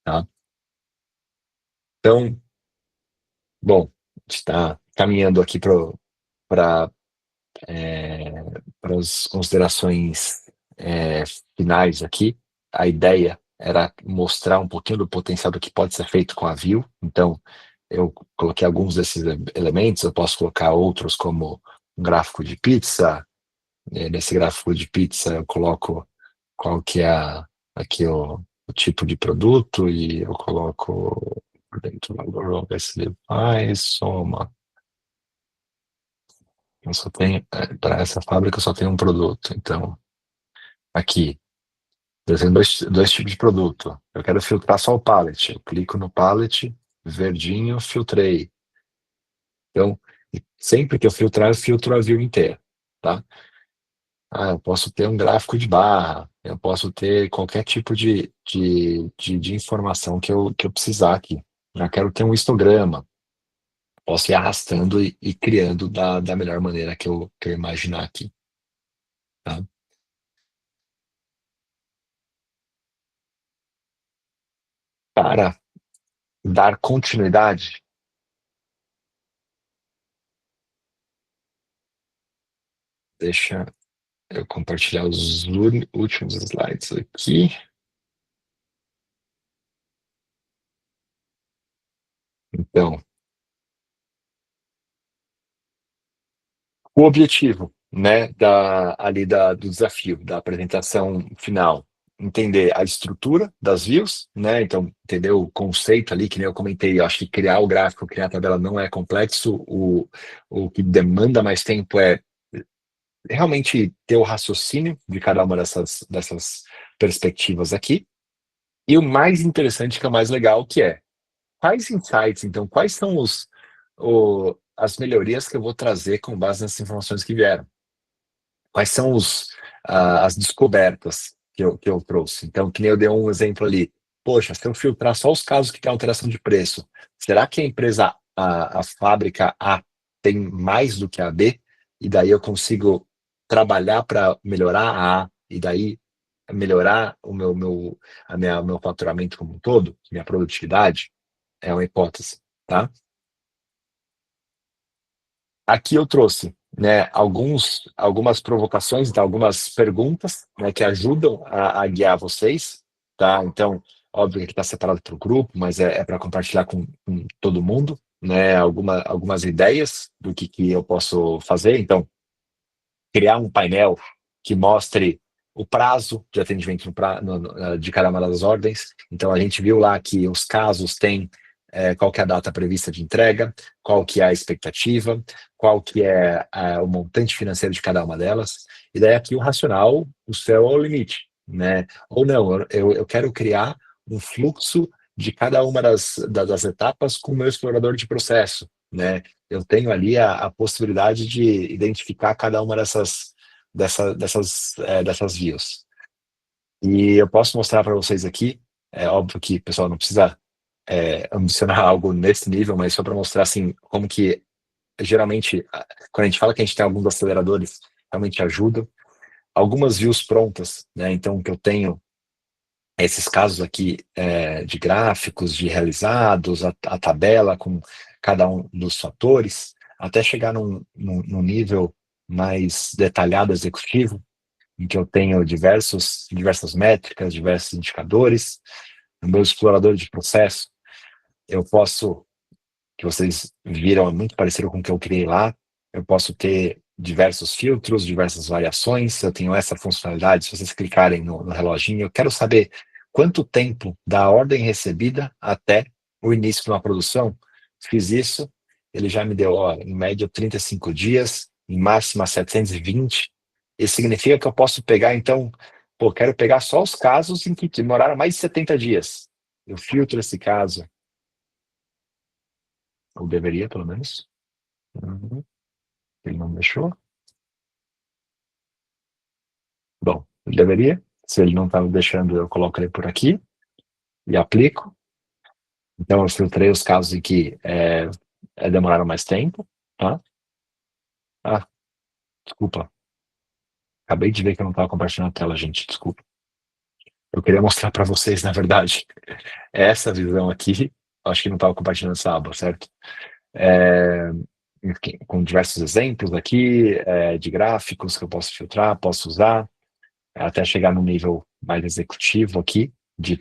Speaker 2: Tá? Então, bom, a gente está caminhando aqui para as considerações finais aqui. A ideia era mostrar um pouquinho do potencial do que pode ser feito com a Vue. Então, eu coloquei alguns desses elementos, eu posso colocar outros como um gráfico de pizza. Nesse gráfico de pizza eu coloco qual que é aqui o tipo de produto e eu coloco por dentro o valor, vamos ver se ele faz, soma. Eu só tenho, para essa fábrica eu só tenho um produto, então aqui eu tenho dois tipos de produto. Eu quero filtrar só o pallet. Eu clico no pallet, verdinho, filtrei. Então, sempre que eu filtrar, eu filtro a view inteira, tá? Eu posso ter um gráfico de barra, eu posso ter qualquer tipo de informação que eu precisar aqui. Já quero ter um histograma, posso ir arrastando e criando da melhor maneira que eu imaginar aqui. Tá? Para dar continuidade, deixa eu compartilhar os últimos slides aqui. Então, o objetivo, né, do desafio, da apresentação final, entender a estrutura das views, né, então entender o conceito ali, que nem eu comentei, eu acho que criar o gráfico, criar a tabela não é complexo, o que demanda mais tempo é realmente ter o raciocínio de cada uma dessas perspectivas aqui, e o mais interessante, que é o mais legal, que é quais insights, então, quais são as melhorias que eu vou trazer com base nessas informações que vieram? Quais são as descobertas que eu trouxe? Então, que nem eu dei um exemplo ali. Poxa, se eu filtrar só os casos que tem alteração de preço, será que a empresa, a fábrica A tem mais do que a B? E daí eu consigo trabalhar para melhorar a A, e daí melhorar meu faturamento como um todo, minha produtividade? É uma hipótese, tá? Aqui eu trouxe, né, algumas provocações, então, algumas perguntas, né, que ajudam a guiar vocês, tá? Então, óbvio que está separado para o grupo, mas é para compartilhar com todo mundo, né? Algumas ideias do que eu posso fazer. Então, criar um painel que mostre o prazo de atendimento de cada uma das ordens. Então, a gente viu lá que os casos têm qual que é a data prevista de entrega, qual que é a expectativa, qual que é o montante financeiro de cada uma delas. E daí aqui o racional, o céu é o limite, né? Ou não, eu quero criar um fluxo de cada uma das etapas com o meu explorador de processo, né? Eu tenho ali a possibilidade de identificar cada uma dessas views. E eu posso mostrar para vocês aqui, é óbvio que, pessoal, não precisa ambicionar algo nesse nível, mas só para mostrar assim, como que, geralmente, quando a gente fala que a gente tem alguns aceleradores, realmente ajudam. algumas views prontas, né? Então, que eu tenho esses casos aqui de gráficos, de realizados, a tabela com cada um dos fatores, até chegar num nível mais detalhado executivo, em que eu tenho diversas métricas, diversos indicadores. No meu explorador de processo, eu posso, que vocês viram, é muito parecido com o que eu criei lá, eu posso ter diversos filtros, diversas variações, eu tenho essa funcionalidade, se vocês clicarem no reloginho, eu quero saber quanto tempo da ordem recebida até o início de uma produção. Fiz isso, ele já me deu, ó, em média, 35 dias, em máxima 720. Isso significa que eu posso pegar, então, pô, quero pegar só os casos em que demoraram mais de 70 dias. Eu filtro esse caso, ou deveria, pelo menos. Uhum. Ele não deixou. Bom, ele deveria. Se ele não está me deixando, eu coloco ele por aqui e aplico. Então, eu filtrei os casos em que demoraram mais tempo, tá? Ah, desculpa. Acabei de ver que eu não estava compartilhando a tela, gente. Desculpa. Eu queria mostrar para vocês, na verdade, essa visão aqui. Acho que não estava compartilhando essa aba, certo? É, com diversos exemplos aqui, de gráficos que eu posso filtrar, posso usar, até chegar no nível mais executivo aqui, de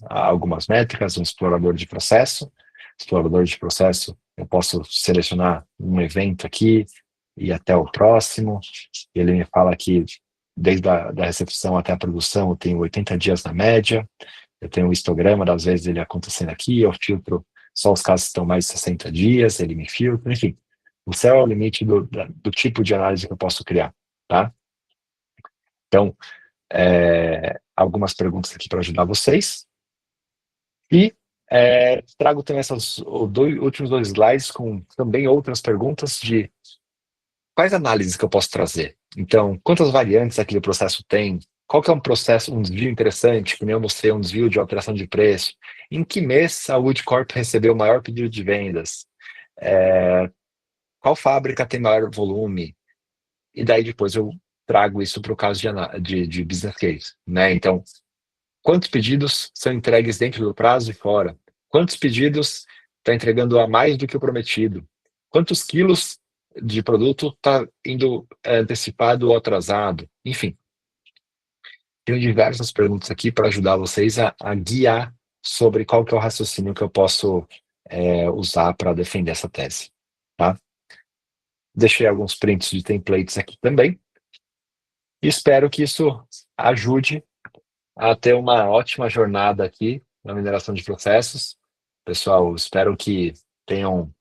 Speaker 2: algumas métricas, um explorador de processo. Explorador de processo, eu posso selecionar um evento aqui e até o próximo. Ele me fala que desde da recepção até a produção eu tenho 80 dias na média. Eu tenho um histograma das vezes ele acontecendo aqui, eu filtro só os casos que estão mais de 60 dias, ele me filtra, enfim. O céu é o limite do tipo de análise que eu posso criar, tá? Então, algumas perguntas aqui para ajudar vocês. E trago também últimos dois slides com também outras perguntas de quais análises que eu posso trazer. Então, quantas variantes aquele processo tem? Qual que é um desvio interessante, que nem eu mostrei, um desvio de alteração de preço? Em que mês a Woodcorp recebeu o maior pedido de vendas? Qual fábrica tem maior volume? E daí depois eu trago isso para o caso de business case, né? Então, quantos pedidos são entregues dentro do prazo e fora? Quantos pedidos está entregando a mais do que o prometido? Quantos quilos de produto está indo antecipado ou atrasado? Enfim, tenho diversas perguntas aqui para ajudar vocês a guiar sobre qual que é o raciocínio que eu posso usar para defender essa tese. Tá? Deixei alguns prints de templates aqui também. E espero que isso ajude a ter uma ótima jornada aqui na mineração de processos. Pessoal, espero que tenham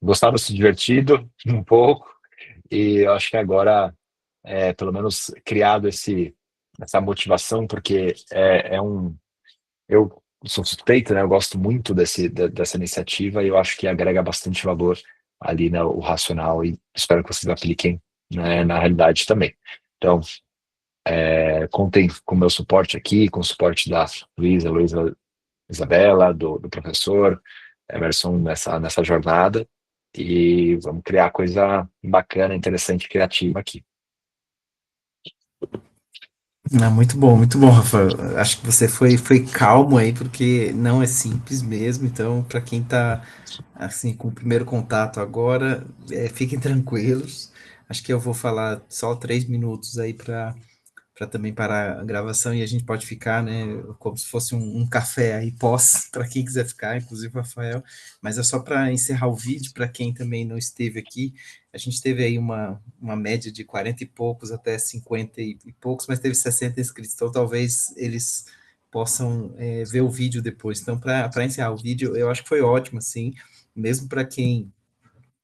Speaker 2: gostado, se divertido um pouco, e eu acho que agora, pelo menos, criado essa motivação, porque eu sou suspeito, né? Eu gosto muito dessa iniciativa e eu acho que agrega bastante valor ali, né, o racional, e espero que vocês apliquem, né, na realidade também. Então, contem com o meu suporte aqui, com o suporte da Luísa, Isabela, do professor Emerson nessa jornada, e vamos criar coisa bacana, interessante, criativa aqui.
Speaker 1: Muito bom, Rafael. Acho que você foi calmo aí, porque não é simples mesmo. Então, para quem está assim com o primeiro contato agora, fiquem tranquilos. Acho que eu vou falar só 3 minutos aí para também parar a gravação e a gente pode ficar, né, como se fosse um café aí pós, para quem quiser ficar, inclusive o Rafael, mas é só para encerrar o vídeo, para quem também não esteve aqui, a gente teve aí uma média de 40 e poucos até 50 e poucos, mas teve 60 inscritos, então talvez eles possam ver o vídeo depois. Então, para encerrar o vídeo, eu acho que foi ótimo, assim, mesmo para quem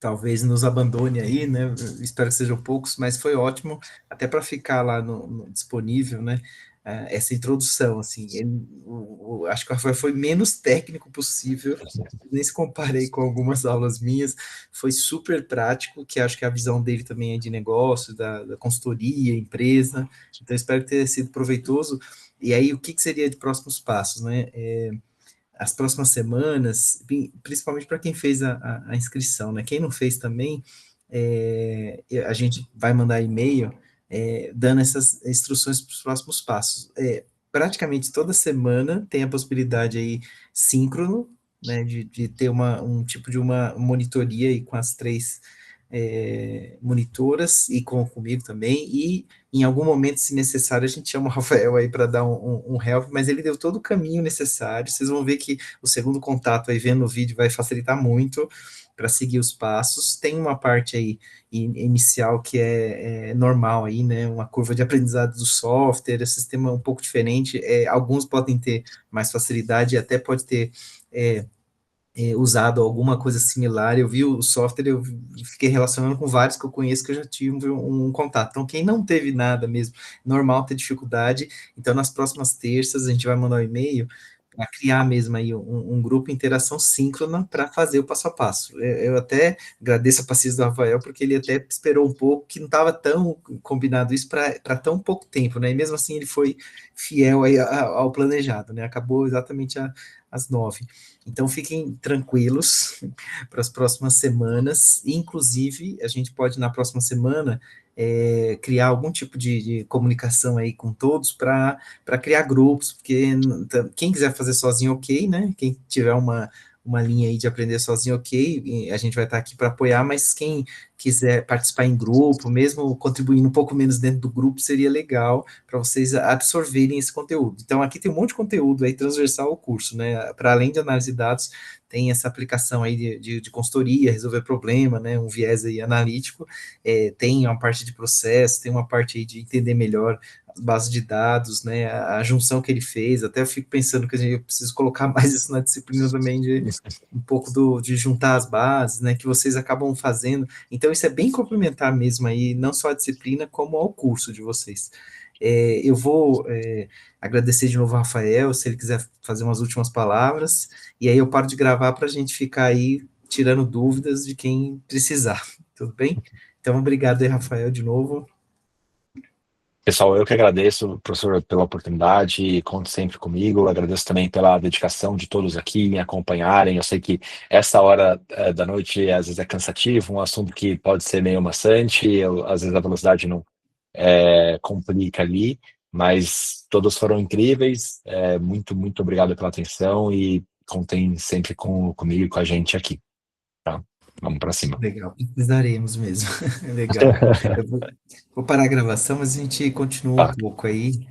Speaker 1: talvez nos abandone aí, né? Espero que sejam poucos, mas foi ótimo, até para ficar lá disponível, né? Essa introdução, assim, acho que o Rafael foi menos técnico possível, nem se comparei com algumas aulas minhas, foi super prático, que acho que a visão dele também é de negócio, da consultoria, empresa, então espero ter sido proveitoso. E aí, o que seria de próximos passos, né? As próximas semanas, principalmente para quem fez a inscrição, né? Quem não fez também, a gente vai mandar e-mail dando essas instruções para os próximos passos. Praticamente toda semana tem a possibilidade aí síncrono, né, de ter um tipo de uma monitoria aí com as três monitoras e comigo também, e em algum momento, se necessário, a gente chama o Rafael aí para dar um help, mas ele deu todo o caminho necessário. Vocês vão ver que o segundo contato aí vendo o vídeo vai facilitar muito para seguir os passos. Tem uma parte aí inicial que é normal aí, né? Uma curva de aprendizado do software, o sistema é um pouco diferente. Alguns podem ter mais facilidade, até pode ter usado alguma coisa similar. Eu vi o software, eu fiquei relacionando com vários que eu conheço que eu já tive um contato. Então, quem não teve nada mesmo, normal ter dificuldade. Então, nas próximas terças, a gente vai mandar um e-mail para criar mesmo aí um grupo interação síncrona para fazer o passo a passo. Eu até agradeço a paciência do Rafael, porque ele até esperou um pouco, que não estava tão combinado isso para tão pouco tempo, né? E mesmo assim ele foi fiel aí ao planejado, né? Acabou exatamente às 9. Então, fiquem tranquilos para as próximas semanas. Inclusive, a gente pode, na próxima semana, criar algum tipo de comunicação aí com todos para criar grupos, porque quem quiser fazer sozinho, ok, né? Quem tiver uma linha aí de aprender sozinho, ok, a gente vai estar aqui para apoiar, mas quem quiser participar em grupo, mesmo contribuindo um pouco menos dentro do grupo, seria legal para vocês absorverem esse conteúdo. Então, aqui tem um monte de conteúdo aí transversal ao curso, né? Para além de análise de dados, tem essa aplicação aí de consultoria, resolver problema, né? Um viés aí analítico, tem uma parte de processo, tem uma parte aí de entender melhor as bases de dados, né? A junção que ele fez, até eu fico pensando que a gente precisa colocar mais isso na disciplina também de um pouco de juntar as bases, né? Que vocês acabam fazendo. Então, isso é bem complementar mesmo aí, não só a disciplina, como ao curso de vocês. Eu vou agradecer de novo ao Rafael, se ele quiser fazer umas últimas palavras, e aí eu paro de gravar para a gente ficar aí tirando dúvidas de quem precisar, tudo bem? Então, obrigado aí, Rafael, de novo.
Speaker 2: Pessoal, eu que agradeço, professor, pela oportunidade, e conte sempre comigo. Eu agradeço também pela dedicação de todos aqui em me acompanharem. Eu sei que essa hora da noite às vezes é cansativo, um assunto que pode ser meio maçante, às vezes a velocidade não complica ali, mas todos foram incríveis. Muito, muito obrigado pela atenção e contem sempre comigo e com a gente aqui, tá? Vamos para cima.
Speaker 1: Legal, precisaremos mesmo. Legal. Eu vou parar a gravação, mas a gente continua um
Speaker 2: Tá.
Speaker 1: pouco aí.